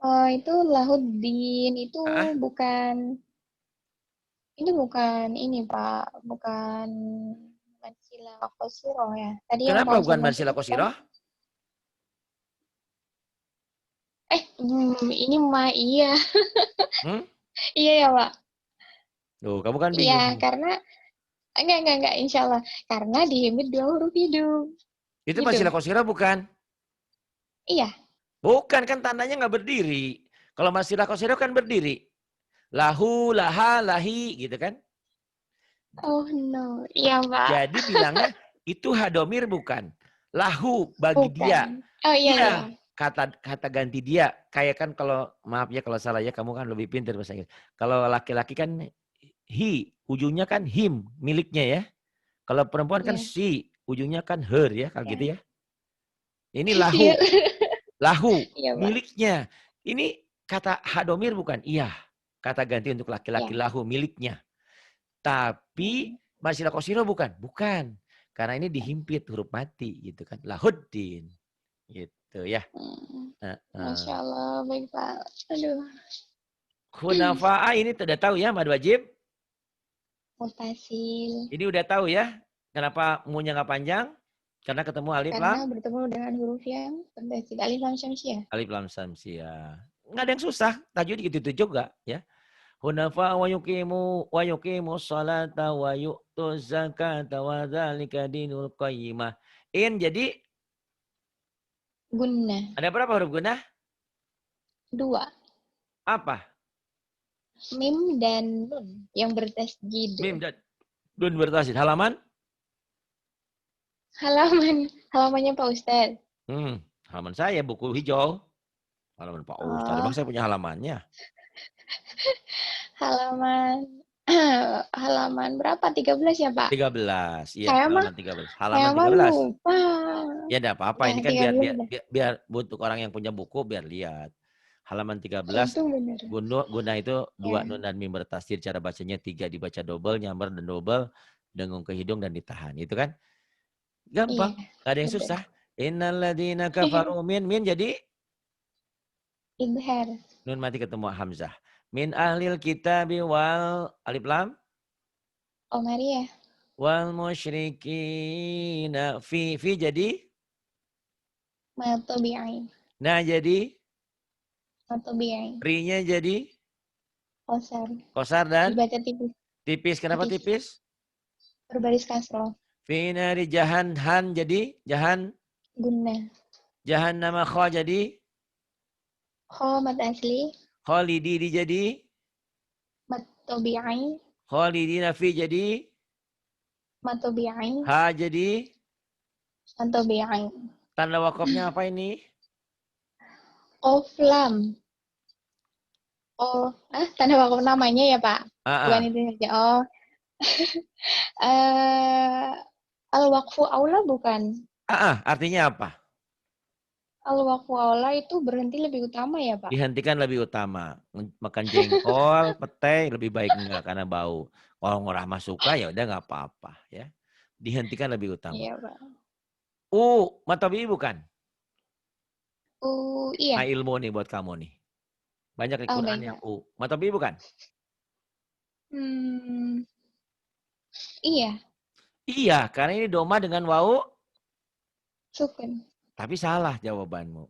Oh, itu Lahuddin itu Ah, bukan ini bukan ini, Pak. Bukan Mansila Khosiro ya. Tadi yang kenapa pausan bukan masuk Marsila itu kan Qasiroh? ini mah iya. Hmm? Iya ya, Pak. Tuh, kamu kan Iya, bingung. karena enggak, insya Allah. Karena dihimit dua huruf hidup. Itu Gitu. Marsila Qasiroh bukan? Iya. Bukan, kan tandanya nggak berdiri. Kalau Marsila Qasiroh kan berdiri. Lahu, laha, lahi gitu kan. Oh no. Iya, Pak. Jadi bilangnya itu hadomir bukan. Lahu bagi Bukan. dia. Oh iya, iya. Iya, kata kata ganti dia. Kayak kan kalau maaf ya kalau salah ya, kamu kan lebih pintar bahasa Inggris. Kalau laki-laki kan he, ujungnya kan him, miliknya ya. Kalau perempuan kan Iya. she, ujungnya kan her ya, kalau Ya. gitu ya. Ini Iya. lahu, Iya, Pak. miliknya. Ini kata hadomir bukan? Iya, kata ganti untuk laki-laki Iya. lahu, miliknya. Tapi Masila Kosiro bukan? Bukan. Karena ini dihimpit huruf mati gitu kan. Lahuddin. Gitu ya. Masya Allah, baik Pak. Aduh, Hunafa'a ini sudah tahu ya mad wajib? mutasil. Ini udah tahu ya. Kenapa munya nggak panjang? Karena ketemu alif lam. Karena bertemu dengan huruf yang mutasil. Alif lam syamsiah. Alif lam samsia. Nggak ada yang susah. Tajwid gitu juga ya. Hunafa wa yuqimu salata wa yu'tu zakata wa dzalika dinul qayyimah. Jadi Gunnah. ada berapa huruf gunnah? 2. Apa? Mim dan nun yang bertasjid. Mim dan dun bertasid. Halaman? Halamannya Pak Ustadz. Halaman saya buku hijau. Halaman Pak Ustadz. Oh, Emang saya punya halamannya? halaman halaman berapa? 13 ya, Pak? 13. Iya, Saya mah halaman 13. saya Halaman mah 13. lupa. Ya enggak apa-apa. Ya, Ini kan biar 13 biar dah. biar, biar untuk orang yang punya buku biar lihat. Halaman 13 Itu bener. guna itu dua Ya, nun dan mim bertasdid, cara bacanya 3 dibaca double, nyamber dan double, dengung ke hidung dan ditahan. Itu kan iya, gampang, gak ada yang betul. susah. Innalladzina kafaru min jadi Idhar. nun mati ketemu hamzah. Min ahlil kitabi wal alif lam Oh, Maria. wal musyrikina fi jadi Matobi'ain. nah jadi Matobi'ain. ri-nya jadi Kosar. kosar dan Dibaca tipis. tipis. Kenapa Tipis. tipis? Berbaris kasroh. Fi nari jahan jadi Guna. nama kho jadi Kho mat asli. kholidi jadi Matobi'ain. kholidina fi jadi Matobi'ain. ha jadi Matobi'ain. tanda wakafnya apa ini? Oflam. Oh, tanda wakaf namanya ya, Pak? Bukan Ah, itu saja. Oh, eh al-waqfu aula bukan? Artinya apa? Al-waqfu aula itu berhenti lebih utama ya, Pak? Dihentikan lebih utama. Makan jengkol, petai lebih baik enggak karena bau. Kalau orang mah suka ya udah nggak apa-apa ya. Dihentikan lebih utama. Iya, Pak. Matabi bukan? Iya. Nah, ilmu nih buat kamu nih. Banyak di Oh, Quran baik, yang Pak. Matabi bukan? Hmm, iya, Iya, karena ini doma dengan wau. sukun. Tapi salah jawabanmu.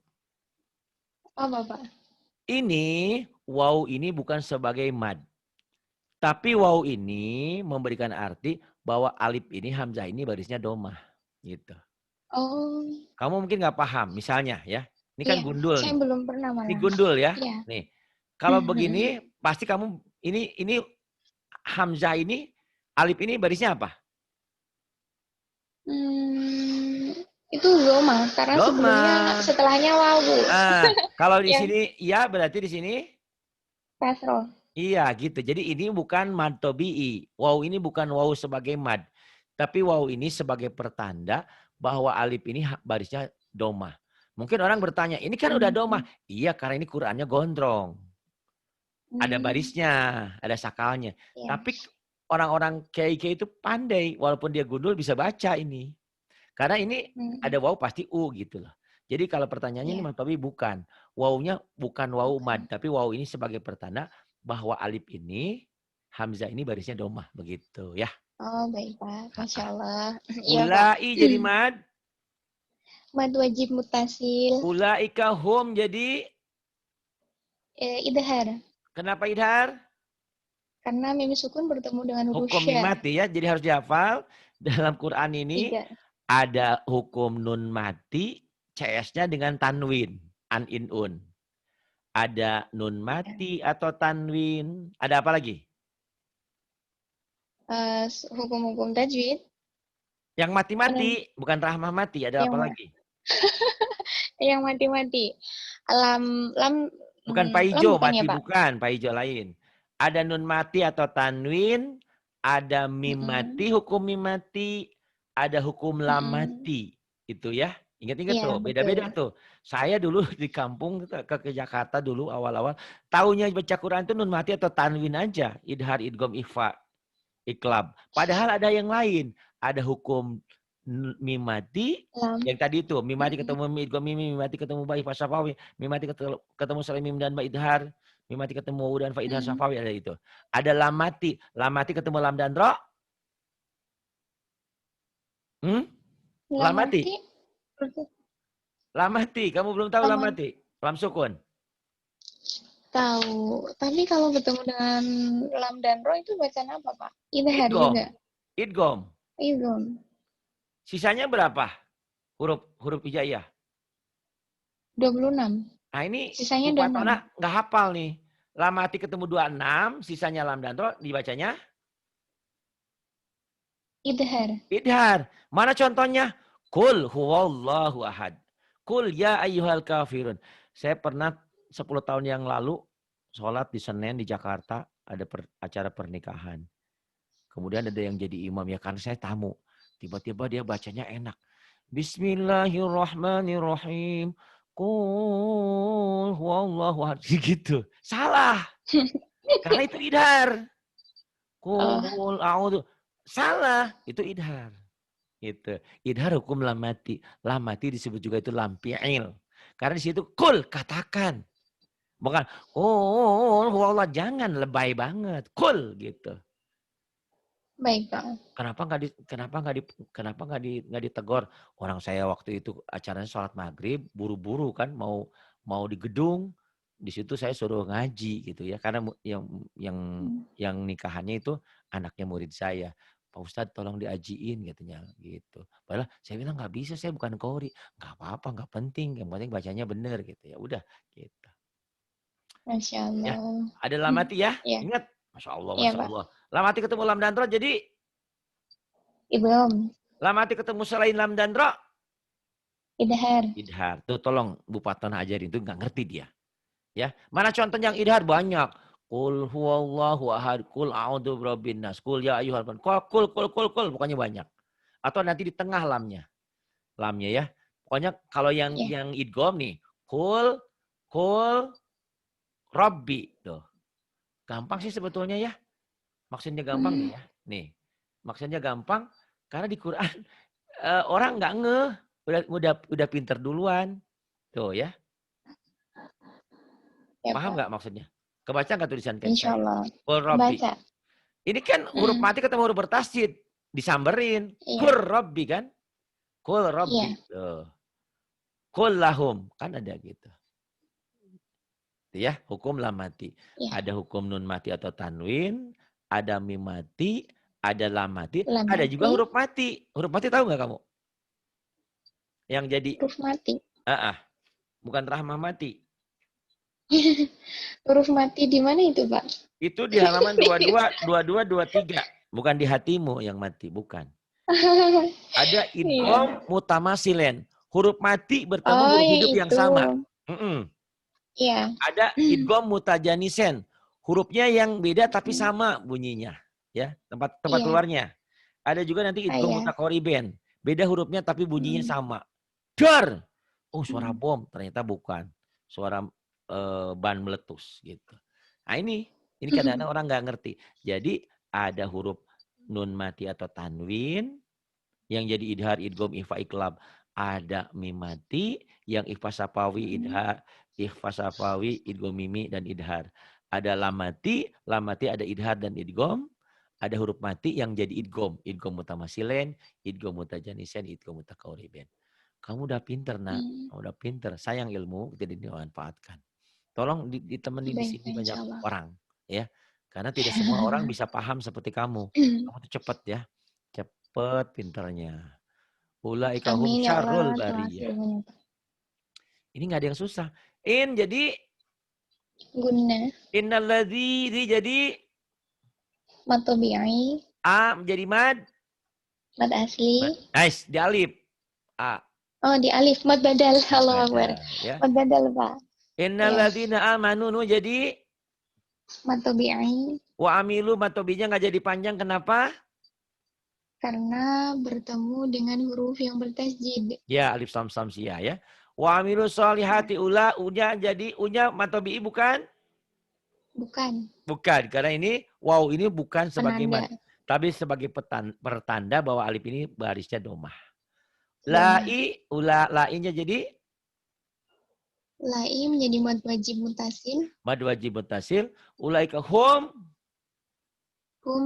Apa, Pak? Ini wau ini bukan sebagai mad. Tapi wau ini memberikan arti bahwa alif ini hamzah ini barisnya domah. Gitu. Oh, Kamu mungkin nggak paham. Misalnya ya. Ini kan iya. gundul Saya nih. belum pernah Ini malah. gundul ya. Iya. Nih. Kalau begini pasti kamu ini hamzah ini alif ini barisnya apa? Hmm, itu Zoma, karena sebelumnya Domah. setelahnya wawu. Kalau di Ya, sini ya berarti di sini kasroh. iya gitu. Jadi ini bukan mad tobi'i. Waw ini bukan waw sebagai mad. Tapi waw ini sebagai pertanda bahwa alif ini barisnya domah. Mungkin orang bertanya, ini kan udah domah. Iya karena ini Qur'annya gondrong. Ada barisnya, ada sakalnya. Ya. Tapi orang-orang kiai-kiai itu pandai. Walaupun dia gundul bisa baca ini. Karena ini ada waw pasti u gitu loh. Jadi kalau pertanyaannya ini Ya. mad tobi'i bukan. Wawnya bukan waw mad. Bukan. Tapi waw ini sebagai pertanda bahwa alif ini, hamzah ini barisnya domah. Begitu ya. Oh, baik, Pak. Masya Allah. Iya, Pak. Ulai jadi mad. Mad wajib mutasil. Ulaika hum jadi. Idhar. Kenapa idhar? Karena mim sukun bertemu dengan huruf Hukum sya. mati ya. Jadi harus dihafal. Dalam Quran ini 3. ada hukum nun mati. CS-nya dengan tanwin. An-in-un. Ada nun mati atau tanwin. Ada apa lagi? Hukum-hukum tajwid. Yang mati-mati, bukan rahmah mati. Ada apa lagi? Yang mati-mati. Lam Bukan Pak lam Ijo, bukan ya, mati Pak? bukan. Pak Ijo lain. Ada nun mati atau tanwin. Ada mim mati, hukum mim mati. Ada hukum lam mati. Itu ya. Ingat-ingat Iya, tuh, beda-beda betul. tuh. Saya dulu di kampung ke Jakarta dulu awal-awal. Taunya baca Quran itu nun mati atau tanwin aja. Idhar, idgom, ikhfa, iklab. Padahal ada yang lain. Ada hukum mim mati. Lam. Yang tadi itu, mim mati ketemu idgom mim mati ketemu ba ikhfa syafawi. Mim mati ketemu salim mim dan ba idhar. Mim mati ketemu wawu dan fa idhar syafawi ada itu. Ada lam mati. Lam mati ketemu lam dan ro. Lam mati. Lam mati. Kamu belum tahu lam mati? Lam sukun. Tahu. Tapi kalau bertemu dengan lam dan ro itu bacaan apa, Pak? Idhar juga. Idgom. Idgom. Sisanya berapa? Huruf hijaiyah. 26. Nah ini Sisanya Bu 26. Fatona nggak hafal nih. Lam mati ketemu 26, sisanya lam dan ro dibacanya? Idhar. Idhar. Mana contohnya? Kul huwallahu ahad. Kul ya ayyuhal kafirun. Saya pernah 10 tahun yang lalu sholat di Senen di Jakarta ada acara pernikahan. Kemudian ada yang jadi imam ya karena saya tamu. Tiba-tiba dia bacanya enak. Bismillahirrahmanirrahim. Qul huwallahu ahad. Gitu. Salah. Karena itu idhar. Oh, Qul a'udzu. Salah. Itu idhar. Gitu. Idhar hukum lam mati. Lam mati disebut juga itu lam fi'il. Karena di situ kul katakan. Bukan qul huwallahu. Jangan lebay banget. Kul gitu. baik Pak. Kenapa nggak ditegur? Orang saya waktu itu acaranya sholat maghrib, buru-buru kan mau di gedung, di situ saya suruh ngaji gitu ya, karena yang yang nikahannya itu anaknya murid saya. Pak Ustadz tolong diajiin katanya gitu. Padahal saya bilang nggak bisa, saya bukan qori. Nggak apa-apa, nggak penting. Yang penting bacanya benar gitu ya. Udah gitu. Masya Ya, Allah. ada lamati ya. Iya, Ingat, masya Allah, iya masya Pak. Allah. Lamati ketemu lam dan ro jadi Belum. lamati ketemu selain lam dan ro. Idhar. Idhar. Tuh tolong Bu Paton ajarin. Itu nggak ngerti dia. Ya, mana contoh yang idhar banyak. Qul huwallahu ahad. Qul a'udzu birabbin nas. Qul ya ayyuhal kul. Pokoknya banyak. Atau nanti di tengah lamnya. Lamnya ya. Pokoknya kalau Iya. yang idgham nih. Qul rabbi. Tuh. Gampang sih sebetulnya ya. Maksudnya gampang nih ya. Nih. Maksudnya gampang. Karena di Quran orang nggak ngeh. Udah pinter duluan. Tuh ya. Ya Paham Pak. nggak maksudnya? Kebaca nggak tulisan kayak Insya saya? Allah. Qul Rabbi. Baca. Ini kan huruf mati ketemu huruf bertasydid. Disamberin. Iya. Qul Rabbi kan? Qul Rabbi. Iya. Tuh. Qul lahum. Kan ada gitu. Itu ya, hukum lam mati. Iya. Ada hukum nun mati atau tanwin. Ada mim mati. Ada lam mati. Lam Ada juga mati. huruf mati. Huruf mati tahu nggak kamu? Yang jadi. Huruf mati. Bukan rahmah mati. Huruf mati di mana itu Pak? Itu di halaman 22, 23. Bukan di hatimu yang mati, bukan. Ada idgham mutamasilen. Huruf mati bertemu huruf hidup yang sama. Iya. Ada idgham mutajanisen. Hurufnya yang beda tapi sama bunyinya, ya, tempat keluarnya. Ada juga nanti idgham mutaqoriben. Beda hurufnya tapi bunyinya sama. Dar. Oh, suara bom, ternyata bukan. Suara ban meletus gitu. Nah, ini kadang-kadang orang nggak ngerti. Jadi ada huruf nun mati atau tanwin yang jadi idhar, idgham, ikhfa, iqlab. Ada mim mati yang ikhfa safawi, idhar, ikhfa safawi, idgham mimi dan idhar. Ada lam mati ada idhar dan idgham. Ada huruf mati yang jadi idgham, idgham mutamasilen, idgham mutajanisen, idgham mutaqoriben. Kamu udah pinter, Nak. Kamu udah pinter. Sayang ilmu tidak dimanfaatkan. Tolong ditemenin di sini banyak orang, ya. Karena tidak semua orang bisa paham seperti kamu. Kamu tuh cepet ya. Cepet pinternya. Ulaika hum syarrul bariyah. Ini nggak ada yang susah. Jadi Guna. innalladzi jadi Mad tabi'i. A menjadi mad. Mad asli. Nice, di alif. A. Oh, di alif. Mad badal. Allahu Akbar. Ya. Mad badal, Pak. Innalladzina amanu jadi mad tabi'i. Wa amilu mad tabi'inya nggak jadi panjang, kenapa? Karena bertemu dengan huruf yang bertasjid. Ya, alif lam samsiyah ya. Wa amilu sholihati unya jadi unya mad tabi'i bukan? Bukan, karena ini wow ini bukan sebagai mad, tapi sebagai pertanda bahwa alif ini barisnya domah. La'inya jadi La'i menjadi mad wajib mutasil. Mad wajib mutasil. Ulaika hum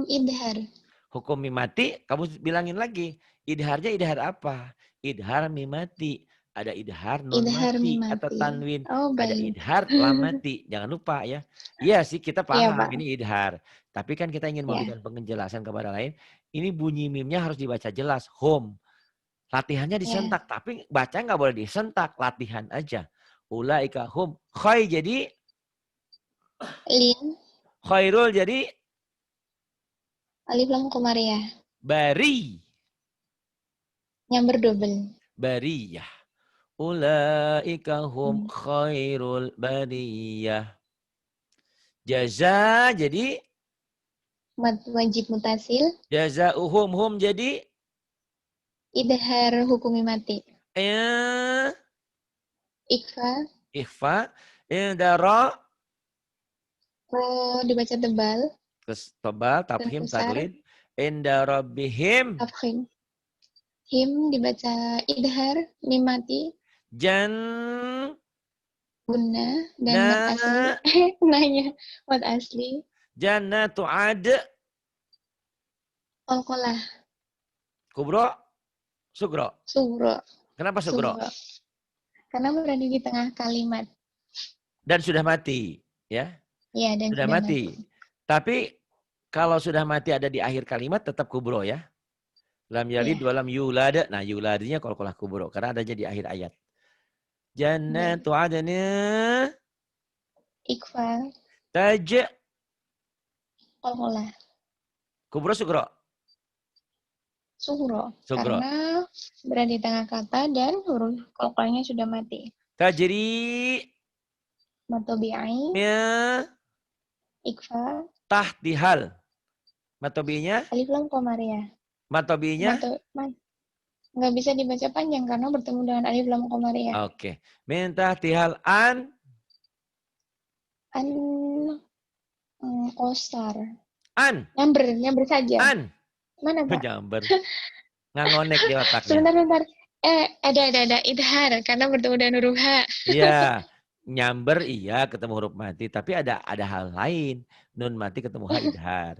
idhar. Hukum mimati, kamu bilangin lagi. Idharnya idhar apa? Idhar mimati. Ada idhar non mati atau tanwin. Ada idhar lamati. Jangan lupa ya. Iya sih kita paham ini idhar. Tapi kan kita ingin memberikan penjelasan kepada lain. Ini bunyi mimnya harus dibaca jelas. Hum. Latihannya disentak. Tapi baca nggak boleh disentak. Latihan aja. Ulaika hum. Khoy jadi lin. Khairul jadi alif lam qamariyah. Bari. Yang berdobel. Bariyah. Ulaika hum khairul bariyah. Jaza jadi Mad wajib mutasil. jazauhum hum jadi Idhar hukumi mati. eh Ikfa. ikhfa indara Dibaca tebal. tebal Dan tafhim kusar. taglid inda rabbihim Tafkhim. Him dibaca idhar. Mim mati. jan Guna. Dan na mad asli. Nanya. Mad asli. jannatu ad Qalqalah. kubro sugro. Sugro. Kenapa sugro? Sugro. Karena berada di tengah kalimat. Dan sudah mati, ya. Ya, dan Sudah sudah mati. mati. Tapi kalau sudah mati ada di akhir kalimat tetap kubro ya. Lam yalid Iya. walam yulad. Nah, yuladinya qalqalah kubro karena adanya di akhir ayat. Jannatu adna Ikfa. taj Qalqalah. kubro sugro. Sugro. Sugro. Karena berada di tengah kata dan huruf qalqalahnya sudah mati. Tajri Matobi'ai. ya Ikfa. tahtihal. Matobinya? Alif lam qamariyah. Matobinya? Nggak bisa dibaca panjang karena bertemu dengan alif lam qamariyah. Oke. Min tahtihal an An qosar. an Nyamber saja. an Mana, Pak? jamber. Ngangonek di otaknya. Sebentar. Ada idhar karena bertemu dengan huruf H. Iya, nyamber iya ketemu huruf mati, tapi ada hal lain. Nun mati ketemu ha idhar.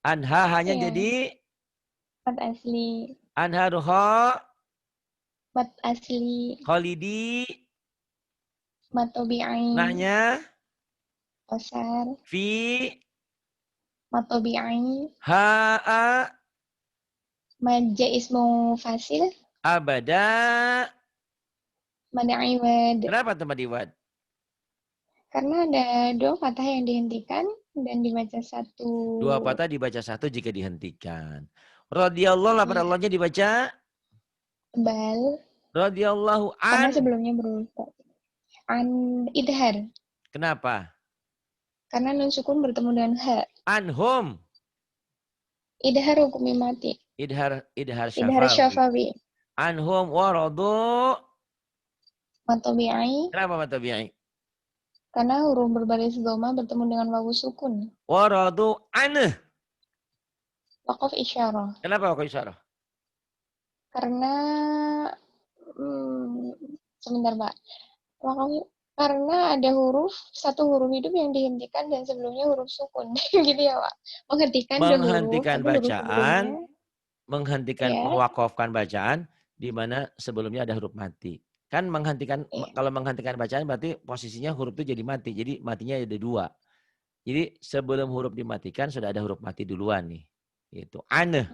Anha hanya Iya. jadi Mat asli. anharuha Mat asli. khalidi Matobi'ai. nahnya Qosar. fi Matobi'ai. ha'a Maja ismu fasil. abada. Mada'i wad. Kenapa tempat diwad? Karena ada dua patah yang dihentikan dan dibaca satu. Dua patah dibaca satu jika dihentikan. Radhiyallahu lapan Allahnya dibaca Tebal. radhiyallahu Karena an. sebelumnya berurut an idhar. Kenapa? Karena nun sukun bertemu dengan ha. Anhum. Idhar hukumi mati. Idhar Idhar syafawi. syafawi. Anhum waradu. Matobi'ai. Kenapa matabi'i? Karena huruf berbaris dhamma bertemu dengan wawu sukun. Waradu aneh. Waqaf isyarah. Kenapa kok isyarah? Karena sebentar, Pak. Karena ada satu huruf hidup yang dihentikan dan sebelumnya huruf sukun. Gitu ya, Pak. Menghentikan Bacaan, menghentikan, ya. mewakafkan bacaan di mana sebelumnya ada huruf mati. Kan menghentikan, kalau menghentikan bacaan berarti posisinya huruf itu jadi mati. Jadi matinya ada dua. Jadi sebelum huruf dimatikan sudah ada huruf mati duluan nih. Itu aneh.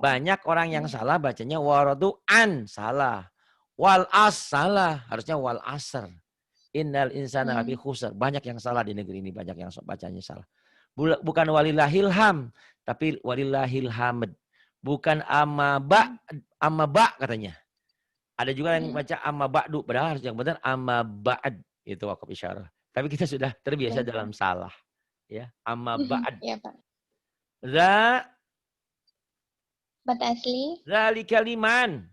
Banyak orang yang salah bacanya waradu an, salah. Wal as, salah. Harusnya wal asr. Innal insana lafi khusr. Banyak yang salah di negeri ini, banyak yang bacanya salah. Bukan walillahil ham, tapi walillahil hamd. Bukan amma ba katanya. Ada juga yang baca amma ba'du, padahal harus yang benar amma ba'd, itu wakaf isyarah. Tapi kita sudah terbiasa dalam salah. Ya, amma ba'd. Ya, Pak. Mat asli. Zalika liman.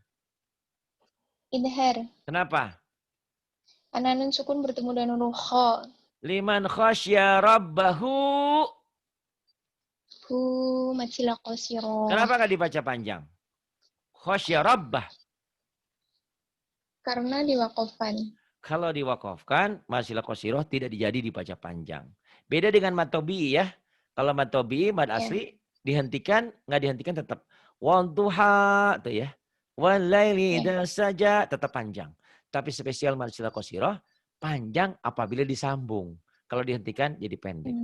Idhar. Kenapa? Karena nun sukun bertemu dengan huruf kha. Liman khasya rabbahu. Matsila qasira. Kenapa nggak dibaca panjang? Khasya rabbah. Karena diwakafkan. Kalau diwakafkan, masilah qasiroh tidak jadi dibaca panjang. Beda dengan matobi ya. Kalau matobi, mad asli, dihentikan, nggak dihentikan tetap. Wadduha, tuh ya. Walaili saja tetap panjang. Tapi spesial masilah qasiroh, panjang apabila disambung. Kalau dihentikan jadi pendek.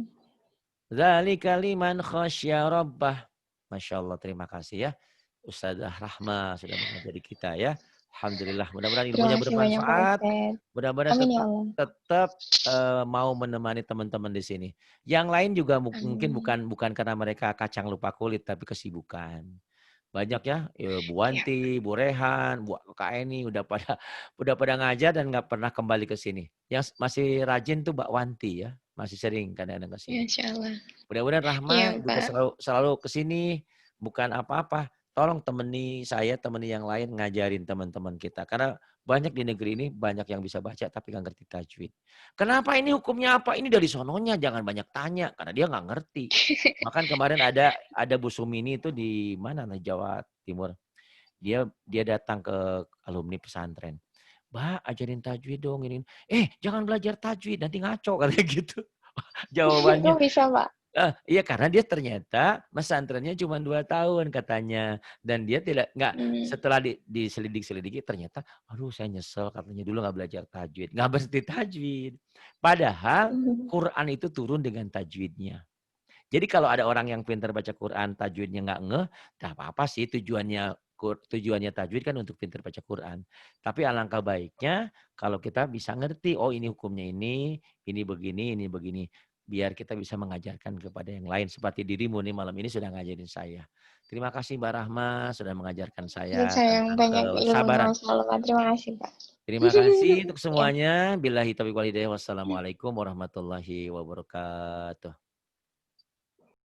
Dzalika liman khasya rabbah. Masya Allah, terima kasih ya. Ustazah Rahma sudah mengajari kita ya. Alhamdulillah, mudah-mudahan ilmunya bermanfaat. Mudah-mudahan tetap mau menemani teman-teman di sini. Yang lain juga mungkin bukan karena mereka kacang lupa kulit, tapi kesibukan. Banyak ya, Bu Iya. Wanti, Bu Rehan, Bu Kak Eni udah pada ngajar dan nggak pernah kembali ke sini. Yang masih rajin tuh Mbak Wanti ya, masih sering kadang-kadang ke sini. Insya Allah. Mudah-mudahan Iya, Rahma juga Pak. selalu ke sini, bukan apa-apa. Tolong temani saya, temani yang lain ngajarin teman-teman kita. Karena banyak di negeri ini, banyak yang bisa baca tapi nggak ngerti tajwid. Kenapa ini hukumnya apa? Ini dari sononya, jangan banyak tanya. Karena dia nggak ngerti. Bahkan kemarin ada Bu Sumini itu di mana, nah, Jawa Timur. Dia datang ke alumni pesantren. Mbak, ajarin tajwid dong ini. Jangan belajar tajwid, nanti ngaco katanya gitu. Jawabannya. Kok bisa, Pak? Iya karena dia ternyata pesantrennya cuma 2 tahun katanya. Dan dia nggak Hmm. setelah diselidik-selidiki ternyata, aduh saya nyesel katanya dulu nggak belajar tajwid. Nggak berhenti tajwid. Padahal Quran itu turun dengan tajwidnya. Jadi kalau ada orang yang pintar baca Quran, tajwidnya nggak ngeh, nggak apa-apa sih tujuannya tajwid kan untuk pintar baca Quran. Tapi alangkah baiknya kalau kita bisa ngerti, oh ini hukumnya ini begini, ini begini. Biar kita bisa mengajarkan kepada yang lain. Seperti dirimu nih malam ini sudah ngajarin saya. Terima kasih Mbak Rahma sudah mengajarkan Dan saya sayang tentang banyak ilmunya, kesabaran. Masya Allah, Pak. Terima kasih, Pak. Terima kasih untuk Ya. semuanya. Billahi taufiq walhidayah. Wassalamualaikum warahmatullahi wabarakatuh.